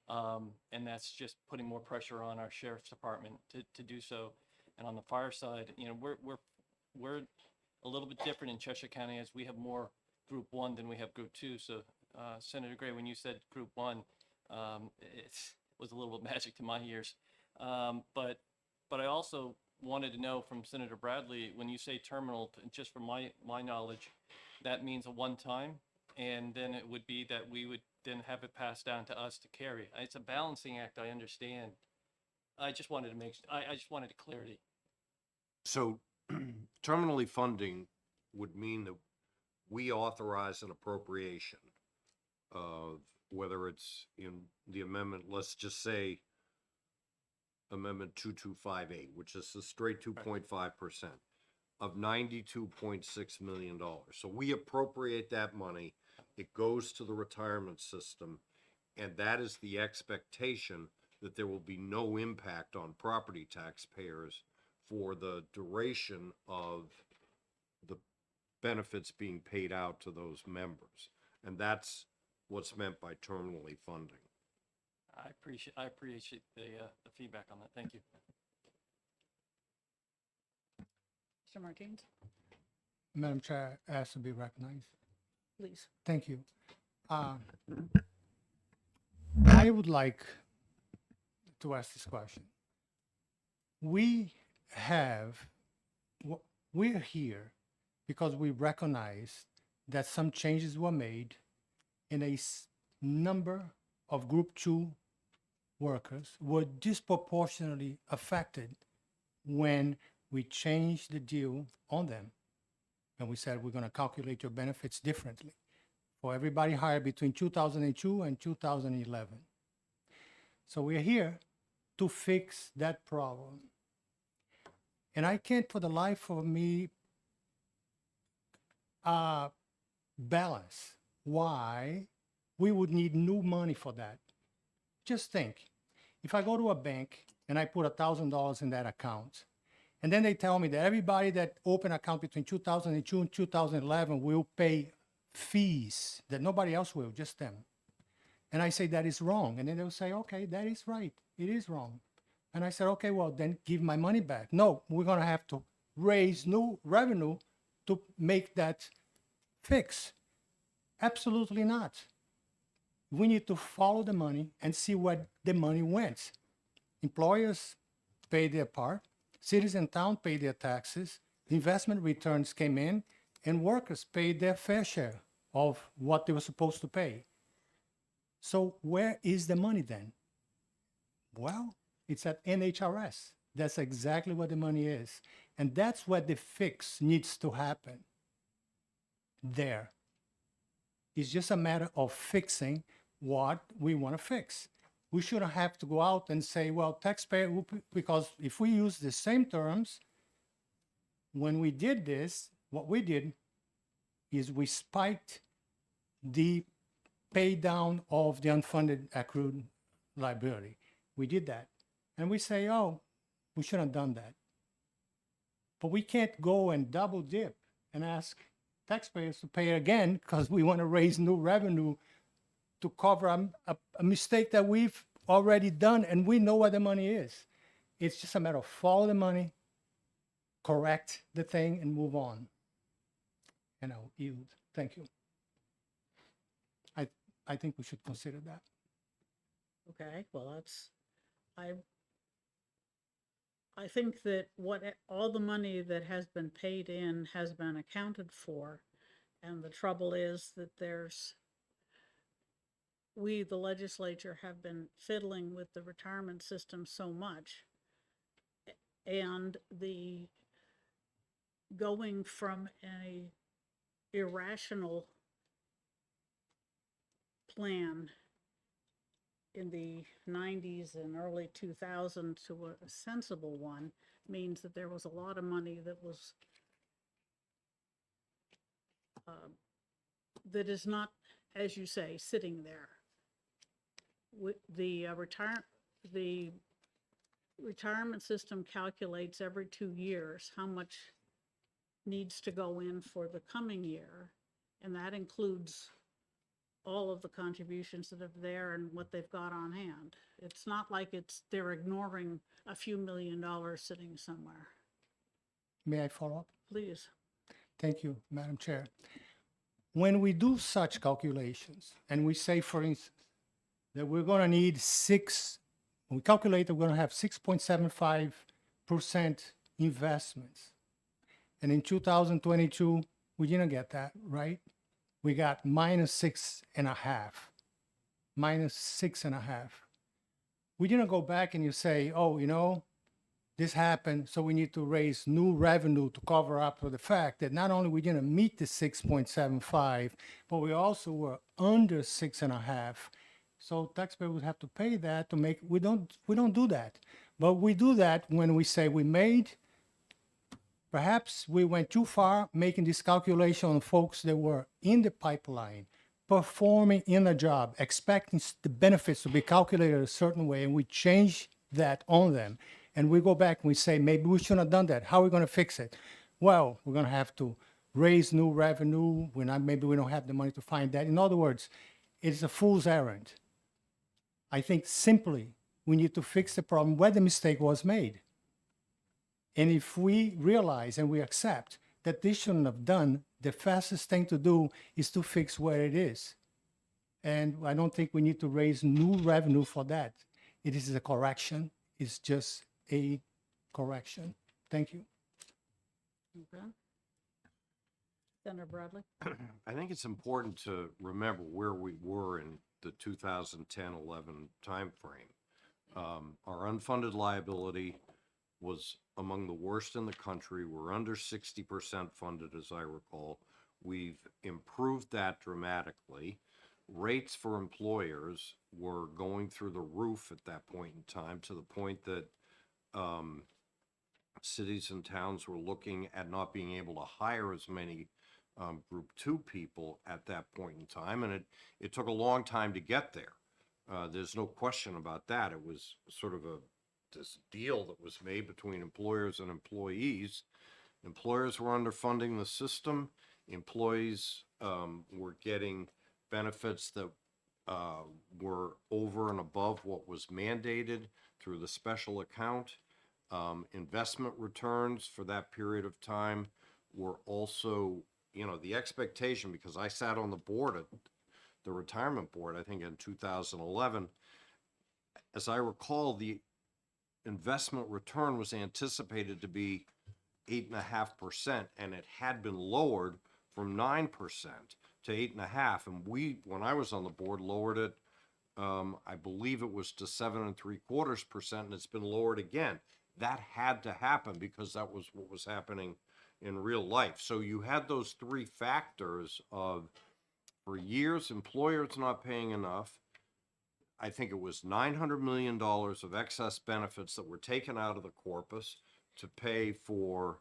And that's just putting more pressure on our sheriff's department to do so. And on the fire side, you know, we're a little bit different in Cheshire County as we have more Group 1 than we have Group 2. So, Senator Gray, when you said Group 1, it was a little bit magic to my ears. But I also wanted to know from Senator Bradley, when you say terminal, just from my knowledge, that means a one-time, and then it would be that we would then have it passed down to us to carry. It's a balancing act, I understand. I just wanted clarity. So terminally funding would mean that we authorize an appropriation of whether it's in the amendment, let's just say Amendment 2258, which is a straight 2.5% of $92.6 million. So we appropriate that money, it goes to the retirement system, and that is the expectation that there will be no impact on property taxpayers for the duration of the benefits being paid out to those members. And that's what's meant by terminally funding. I appreciate the feedback on that. Thank you. Mr. Martins, Madam Chair, asked to be recognized. please. Thank you. I would like to ask this question. We're here because we recognize that some changes were made in a number of Group 2 workers were disproportionately affected when we changed the deal on them. And we said, we're going to calculate your benefits differently for everybody hired between 2002 and 2011. So we're here to fix that problem. And I can't for the life of me balance why we would need new money for that. Just think, if I go to a bank and I put $1,000 in that account, and then they tell me that everybody that opened account between 2002 and 2011 will pay fees that nobody else will, just them. And I say that is wrong. And then they'll say, okay, that is right. It is wrong. And I said, okay, well, then give my money back. No, we're going to have to raise new revenue to make that fix. Absolutely not. We need to follow the money and see where the money went. Employers pay their part, cities and towns pay their taxes, investment returns came in, and workers paid their fair share of what they were supposed to pay. So where is the money then? Well, it's at NHRS. That's exactly where the money is. And that's where the fix needs to happen. There. It's just a matter of fixing what we want to fix. We shouldn't have to go out and say, well, taxpayer, because if we use the same terms, when we did this, what we did is we spiked the pay down of the unfunded accrued liability. We did that. And we say, oh, we shouldn't have done that. But we can't go and double dip and ask taxpayers to pay again because we want to raise new revenue to cover a mistake that we've already done and we know where the money is. It's just a matter of follow the money, correct the thing, and move on. And I'll yield. Thank you. I think we should consider that. Okay, well, I think that all the money that has been paid in has been accounted for. And the trouble is that we, the legislature, have been fiddling with the retirement system so much. And the going from a irrational plan in the 90s and early 2000 to a sensible one means that there was a lot of money that was that is not, as you say, sitting there. The retirement system calculates every 2 years how much needs to go in for the coming year, and that includes all of the contributions that are there and what they've got on hand. It's not like they're ignoring a few $1 million sitting somewhere. May I follow up? Please. Thank you, Madam Chair. When we do such calculations, and we say, for instance, that we're going to need we calculate that we're going to have 6.75% investments. And in 2022, we didn't get that, right? We got -6.5. -6.5. We didn't go back and you say, oh, you know, this happened, so we need to raise new revenue to cover up for the fact that not only we didn't meet the 6.75, but we also were under 6.5. So taxpayer would have to pay that to make, we don't do that. But we do that when we say perhaps we went too far making this calculation on folks that were in the pipeline, performing in a job, expecting the benefits to be calculated a certain way, and we change that on them. And we go back and we say, maybe we shouldn't have done that. How are we going to fix it? Well, we're going to have to raise new revenue. Maybe we don't have the money to find that. In other words, it's a fool's errand. I think simply we need to fix the problem where the mistake was made. And if we realize and we accept that this shouldn't have done, the fastest thing to do is to fix where it is. And I don't think we need to raise new revenue for that. It is a correction. It's just a correction. Thank you. Okay. Senator Bradley? I think it's important to remember where we were in the 2010-11 timeframe. Our unfunded liability was among the worst in the country. We're under 60% funded, as I recall. We've improved that dramatically. Rates for employers were going through the roof at that point in time, to the point that cities and towns were looking at not being able to hire as many Group 2 people at that point in time, and it took a long time to get there. There's no question about that. It was sort of this deal that was made between employers and employees. Employers were underfunding the system. Employees were getting benefits that were over and above what was mandated through the special account. Investment returns for that period of time were also, the expectation, because I sat on the board at the retirement board, I think in 2011, as I recall, the investment return was anticipated to be 8.5%, and it had been lowered from 9% to 8.5%. And when I was on the board, lowered it, I believe it was to 7.75%, and it's been lowered again. That had to happen because that was what was happening in real life. So you had those three factors of, for years, employers not paying enough. I think it was $900 million of excess benefits that were taken out of the corpus to pay for,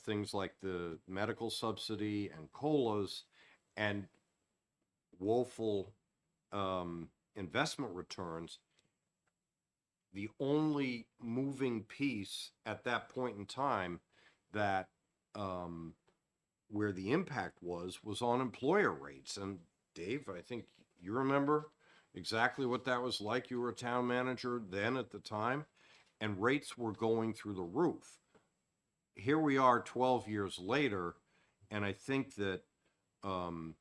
things like the medical subsidy and COLAs, and woeful investment returns. The only moving piece at that point in time that where the impact was on employer rates. And Dave, I think you remember exactly what that was like. You were a town manager then at the time, and rates were going through the roof. Here we are 12 years later, and I think that the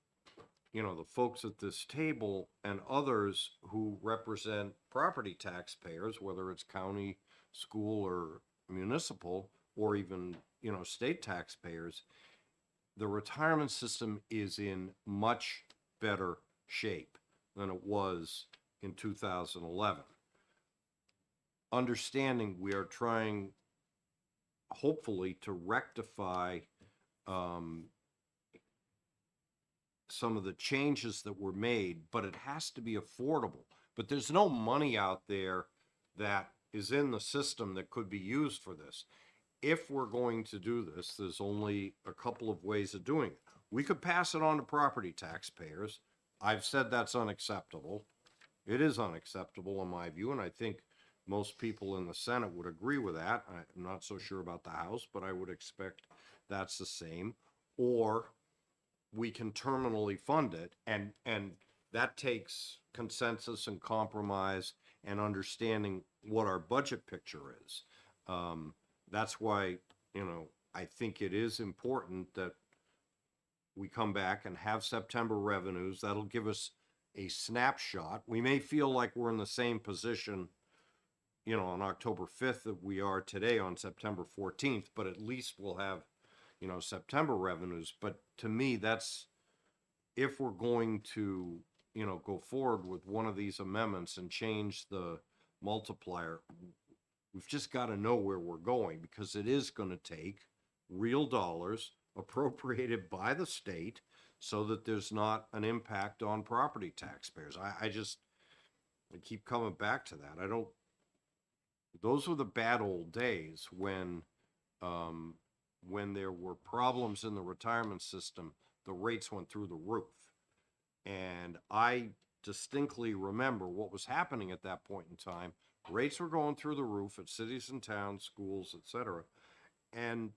folks at this table and others who represent property taxpayers, whether it's county, school, or municipal, or even, state taxpayers, the retirement system is in much better shape than it was in 2011. Understanding we are trying, hopefully, to rectify some of the changes that were made, but it has to be affordable. But there's no money out there that is in the system that could be used for this. If we're going to do this, there's only a couple of ways of doing it. We could pass it on to property taxpayers. I've said that's unacceptable. It is unacceptable in my view, and I think most people in the Senate would agree with that. I'm not so sure about the House, but I would expect that's the same. Or we can terminally fund it, and that takes consensus and compromise and understanding what our budget picture is. That's why, I think it is important that we come back and have September revenues. That'll give us a snapshot. We may feel like we're in the same position, on October 5th that we are today on September 14th, but at least we'll have, September revenues. But to me, that's, if we're going to, go forward with one of these amendments and change the multiplier, we've just got to know where we're going, because it is going to take real dollars appropriated by the state so that there's not an impact on property taxpayers. I keep coming back to that. Those were the bad old days when there were problems in the retirement system, the rates went through the roof. And I distinctly remember what was happening at that point in time. Rates were going through the roof at cities and towns, schools, etc. And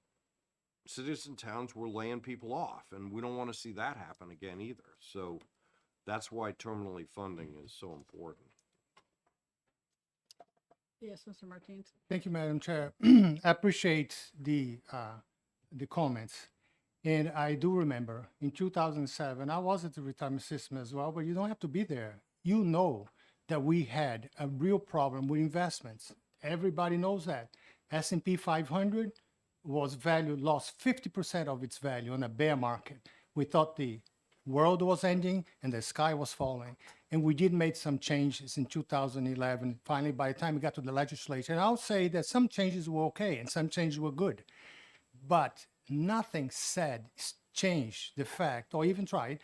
cities and towns were laying people off, and we don't want to see that happen again either. So that's why terminally funding is so important. Yes, Mr. Martins. Thank you, Madam Chair. I appreciate the comments. And I do remember in 2007, I was at the retirement system as well, but you don't have to be there. You know that we had a real problem with investments. Everybody knows that. S&P 500 was lost 50% of its value on a bear market. We thought the world was ending and the sky was falling. And we did make some changes in 2011. Finally, by the time we got to the legislature, and I'll say that some changes were okay and some changes were good. But nothing changed the fact, or even tried,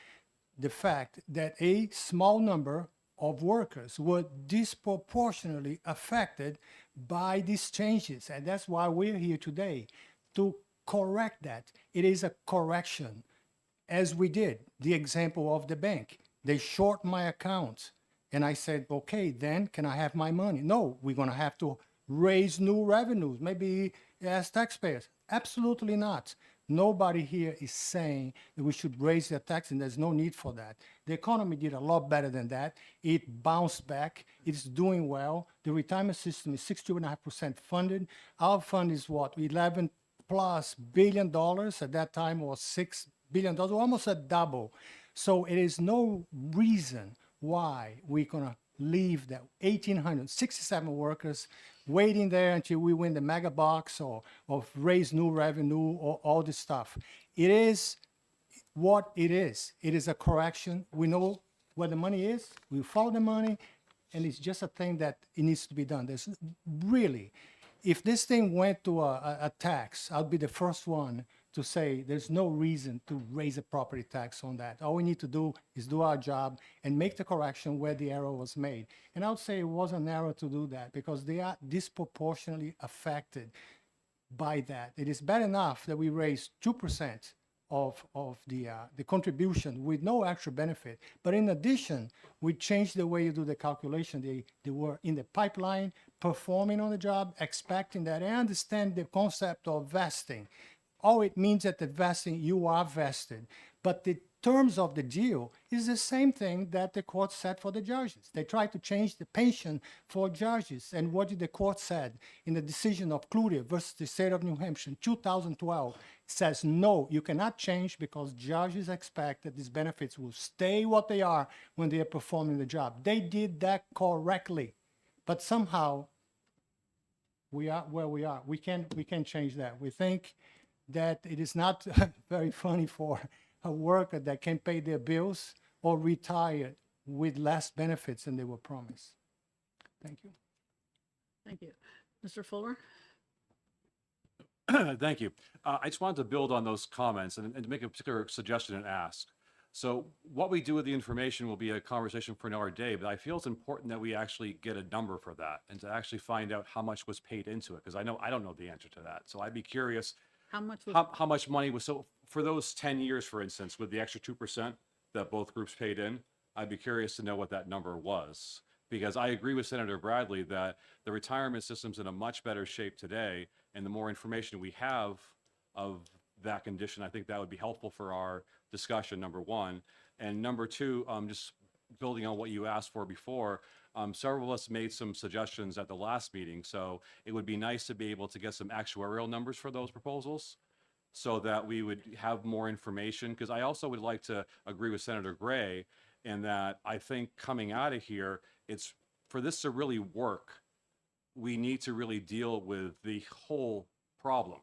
the fact that a small number of workers were disproportionately affected by these changes. And that's why we're here today, to correct that. It is a correction, as we did the example of the bank. They short my account, and I said, okay, then can I have my money? No, we're going to have to raise new revenues, maybe as taxpayers. Absolutely not. Nobody here is saying that we should raise the tax, and there's no need for that. The economy did a lot better than that. It bounced back. It's doing well. The retirement system is 62.5% funded. Our fund is what, $11+ billion. At that time, it was $6 billion, almost a double. So it is no reason why we're going to leave that 1,867 workers waiting there until we win the mega box or raise new revenue or all this stuff. It is what it is. It is a correction. We know where the money is. We follow the money, and it's just a thing that it needs to be done. There's really, if this thing went to a tax, I'll be the first one to say there's no reason to raise a property tax on that. All we need to do is do our job and make the correction where the error was made. And I would say it was an error to do that because they are disproportionately affected by that. It is bad enough that we raised 2% of the contribution with no extra benefit. But in addition, we changed the way you do the calculation. They were in the pipeline, performing on the job, expecting that. I understand the concept of vesting. All it means at the vesting, you are vested. But the terms of the deal is the same thing that the court said for the judges. They tried to change the pension for judges. And what did the court said in the decision of Cloutier versus the state of New Hampshire in 2012? It says, no, you cannot change because judges expect that these benefits will stay what they are when they are performing the job. They did that correctly. But somehow, we are where we are. We can't change that. We think that it is not very funny for a worker that can pay their bills or retire with less benefits than they were promised. Thank you. Thank you. Mr. Fuller? Thank you. I just wanted to build on those comments and to make a particular suggestion and ask. So what we do with the information will be a conversation for another day, but I feel it's important that we actually get a number for that and to actually find out how much was paid into it, because I don't know the answer to that. So I'd be curious How much was, how much money was, so for those 10 years, for instance, with the extra 2% that both groups paid in, I'd be curious to know what that number was. Because I agree with Senator Bradley that the retirement system's in a much better shape today, and the more information we have of that condition, I think that would be helpful for our discussion, number one. And number two, just building on what you asked for before, several of us made some suggestions at the last meeting, so it would be nice to be able to get some actuarial numbers for those proposals so that we would have more information, because I also would like to agree with Senator Gray in that I think coming out of here, it's for this to really work, we need to really deal with the whole problem.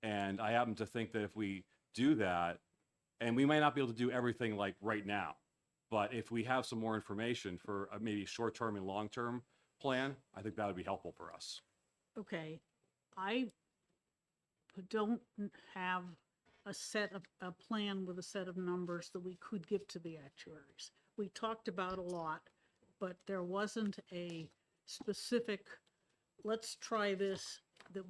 And I happen to think that if we do that, and we might not be able to do everything like right now, but if we have some more information for a maybe short-term and long-term plan, I think that would be helpful for us. okay, I don't have a plan with a set of numbers that we could give to the actuaries. We talked about a lot, but there wasn't a specific, let's try this, that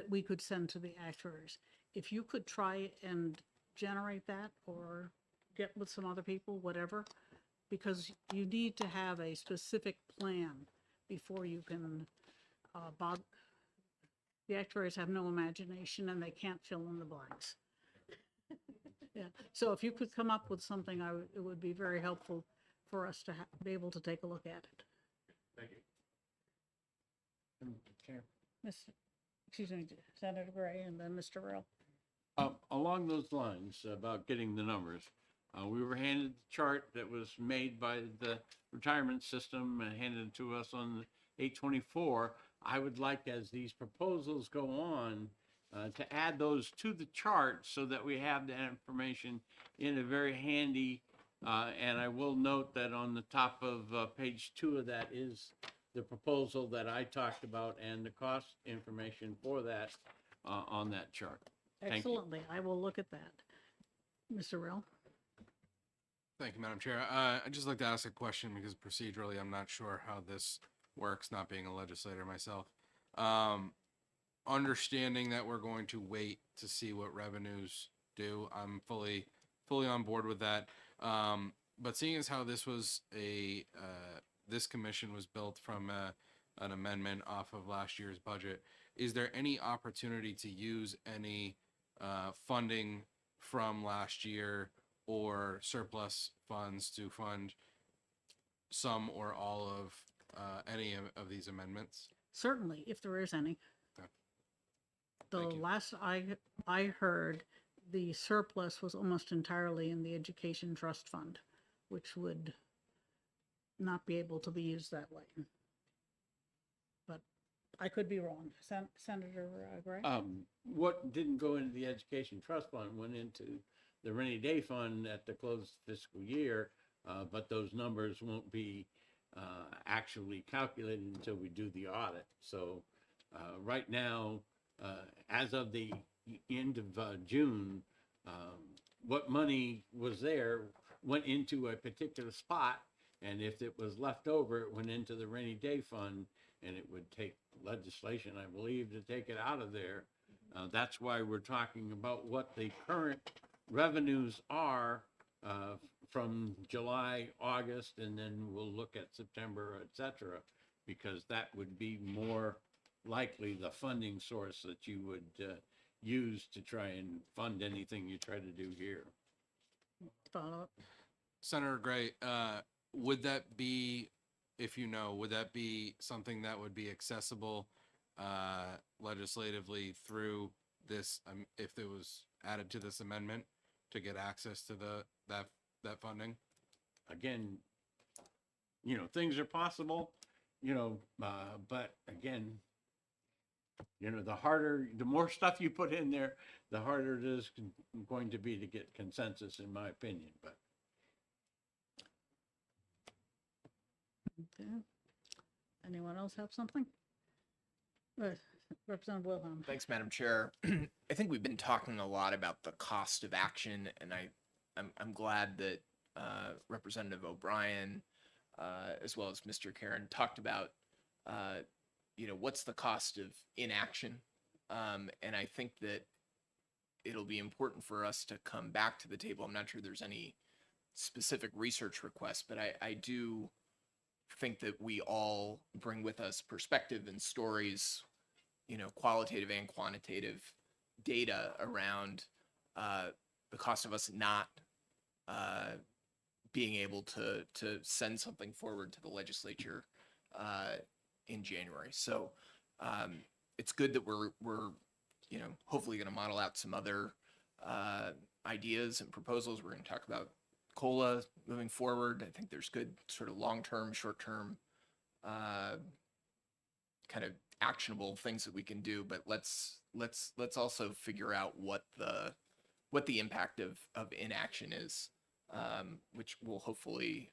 we could send to the actuaries. If you could try and generate that or get with some other people, whatever, because you need to have a specific plan before you can, the actuaries have no imagination and they can't fill in the blanks. Yeah, so if you could come up with something, it would be very helpful for us to be able to take a look at it. Thank you. Excuse me, Senator Gray and then Mr. Rill. Along those lines about getting the numbers, we were handed the chart that was made by the retirement system and handed to us on the 8/24. I would like, as these proposals go on, to add those to the chart so that we have that information in a very handy, and I will note that on the top of page 2 of that is the proposal that I talked about and the cost information for that on that chart. Thank you. Excellently, I will look at that. Mr. Rill? Thank you, Madam Chair. I'd just like to ask a question because procedurally, I'm not sure how this works, not being a legislator myself. Understanding that we're going to wait to see what revenues do, I'm fully on board with that. But seeing as how this was this commission was built from an amendment off of last year's budget, is there any opportunity to use any funding from last year or surplus funds to fund some or all of any of these amendments? Certainly, if there is any. Okay. The Thank you. last I heard, the surplus was almost entirely in the Education Trust Fund, which would not be able to be used that way. But I could be wrong. Senator Gray? What didn't go into the education trust fund went into the rainy day fund at the closed fiscal year, but those numbers won't be actually calculated until we do the audit. So right now, as of the end of June, what money was there went into a particular spot, and if it was left over, it went into the rainy day fund, and it would take legislation, I believe, to take it out of there. That's why we're talking about what the current revenues are from July, August, and then we'll look at September, et cetera, because that would be more likely the funding source that you would use to try and fund anything you try to do here. Follow up? Senator Gray, would that be, if you know, would that be something that would be accessible legislatively through this, if it was added to this amendment to get access to that funding? Again, things are possible, but again, the more stuff you put in there, the harder it is going to be to get consensus, in my opinion, but. Okay. Anyone else have something? Representative Wilhelm. Thanks, Madam Chair. I think we've been talking a lot about the cost of action, and I I'm glad that Representative O'Brien, as well as Mr. Karen, talked about, what's the cost of inaction. And I think that it'll be important for us to come back to the table. I'm not sure there's any specific research requests, but I do think that we all bring with us perspective and stories, qualitative and quantitative data around the cost of us not being able to send something forward to the legislature in January. So it's good that we're hopefully going to model out some other ideas and proposals. We're going to talk about COLA moving forward. I think there's good sort of long-term, short-term kind of actionable things that we can do, but let's also figure out what the impact of inaction is, which will hopefully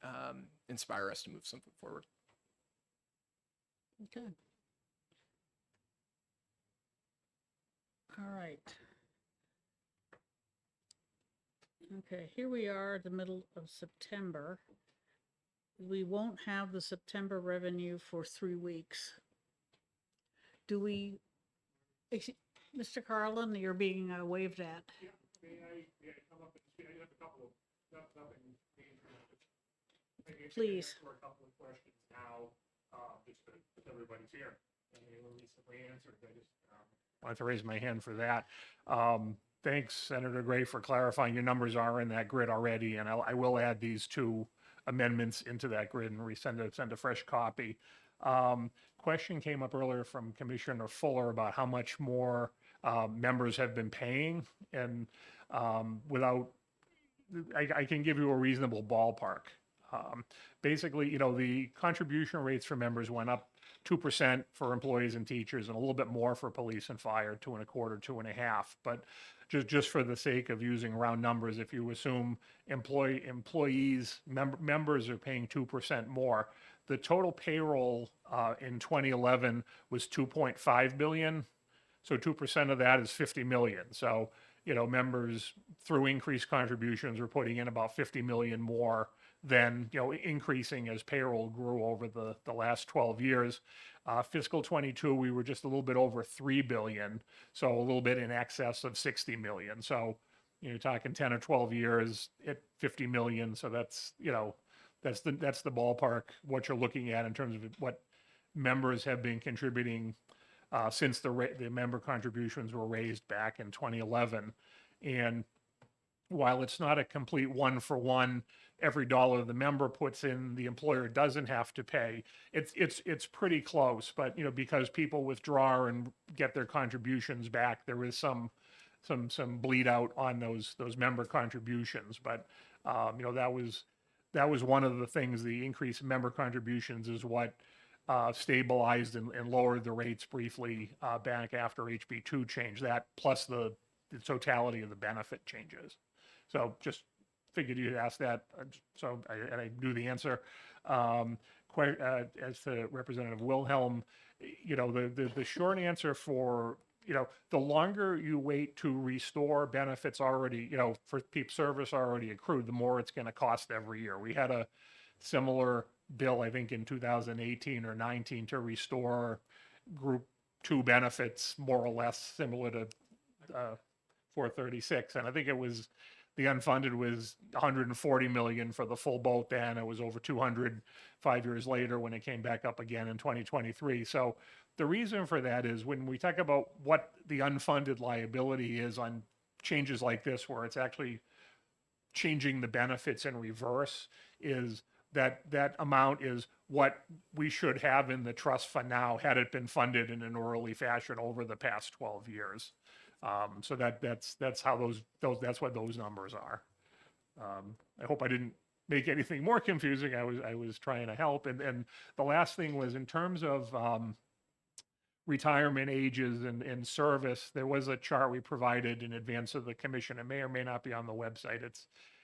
inspire us to move something forward. Okay. All right. Okay, here we are at the middle of September. We won't have the September revenue for 3 weeks. Do we, Mr. Carlin, you're being waved at. Please. A couple of questions now, just because everybody's here. And they were recently answered. I just wanted to raise my hand for that. Thanks, Senator Gray, for clarifying. Your numbers are in that grid already, and I will add these 2 amendments into that grid and send a fresh copy. Question came up earlier from Commissioner Fuller about how much more members have been paying, and I can give you a reasonable ballpark. Basically, the contribution rates for members went up 2% for employees and teachers, and a little bit more for police and fire, 2.25%, 2.5%. But just for the sake of using round numbers, if you assume members are paying 2% more, the total payroll in 2011 was 2.5 billion. So 2% of that is 50 million. So, members through increased contributions are putting in about 50 million more than, increasing as payroll grew over the last 12 years. Fiscal 22, we were just a little bit over 3 billion. So a little bit in excess of 60 million. So, you're talking 10 or 12 years at 50 million. So that's, that's the ballpark, what you're looking at in terms of what members have been contributing since the member contributions were raised back in 2011. And while it's not a complete one-for-one, every dollar the member puts in, the employer doesn't have to pay. It's pretty close, but because people withdraw and get their contributions back, there is some bleed out on those member contributions. But that was one of the things. The increase in member contributions is what stabilized and lowered the rates briefly back after HB2 changed. That plus the totality of the benefit changes. So just figured you'd ask that. So I knew the answer. As to Representative Wilhelm, the short answer for, the longer you wait to restore benefits already, for service already accrued, the more it's going to cost every year. We had a similar bill, I think in 2018 or 19, to restore Group 2 benefits, more or less similar to 436. And I think it was, the unfunded was 140 million for the full boat then. It was over 200 5 years later when it came back up again in 2023. So the reason for that is when we talk about what the unfunded liability is on changes like this, where it's actually changing the benefits in reverse, is that amount is what we should have in the trust fund now had it been funded in an orderly fashion over the past 12 years. So that's how that's what those numbers are. I hope I didn't make anything more confusing. I was trying to help. And the last thing was in terms of retirement ages and service, there was a chart we provided in advance of the commission. It may or may not be on the website.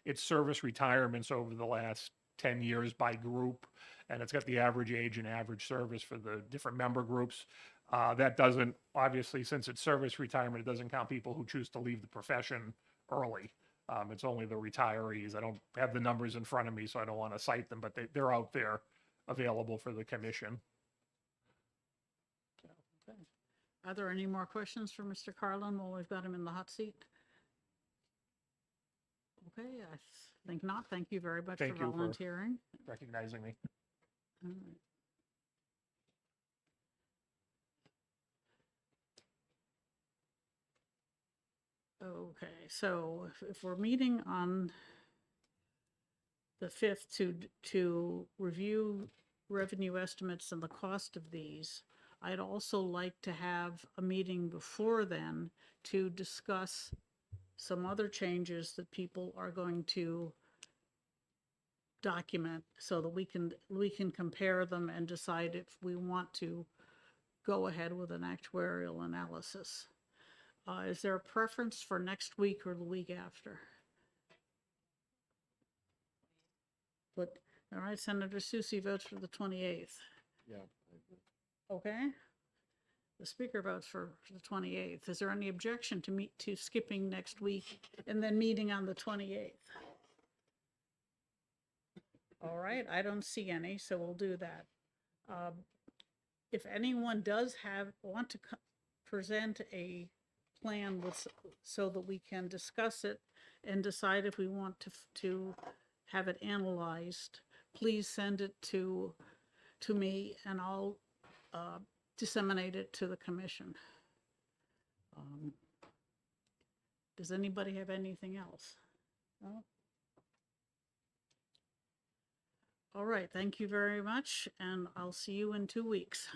It's service retirements over the last 10 years by group, and it's got the average age and average service for the different member groups. That doesn't, obviously, since it's service retirement, it doesn't count people who choose to leave the profession early. It's only the retirees. I don't have the numbers in front of me, so I don't want to cite them, but they're out there available for the commission. Are there any more questions for Mr. Carlin while we've got him in the hot seat? Okay, I think not. Thank you very much for Thank you for- volunteering. Recognizing me. All right. Okay, so if we're meeting on the 5th to review revenue estimates and the cost of these, I'd also like to have a meeting before then to discuss some other changes that people are going to document so that we can compare them and decide if we want to go ahead with an actuarial analysis. Is there a preference for next week or the week after? But, all right, Senator Susie votes for the 28th. Yeah. Okay. The speaker votes for the 28th. Is there any objection to skipping next week and then meeting on the 28th? All right, I don't see any, so we'll do that. If anyone does want to present a plan so that we can discuss it and decide if we want to have it analyzed, please send it to me and I'll disseminate it to the commission. Does anybody have anything else? No? All right, thank you very much, and I'll see you in 2 weeks.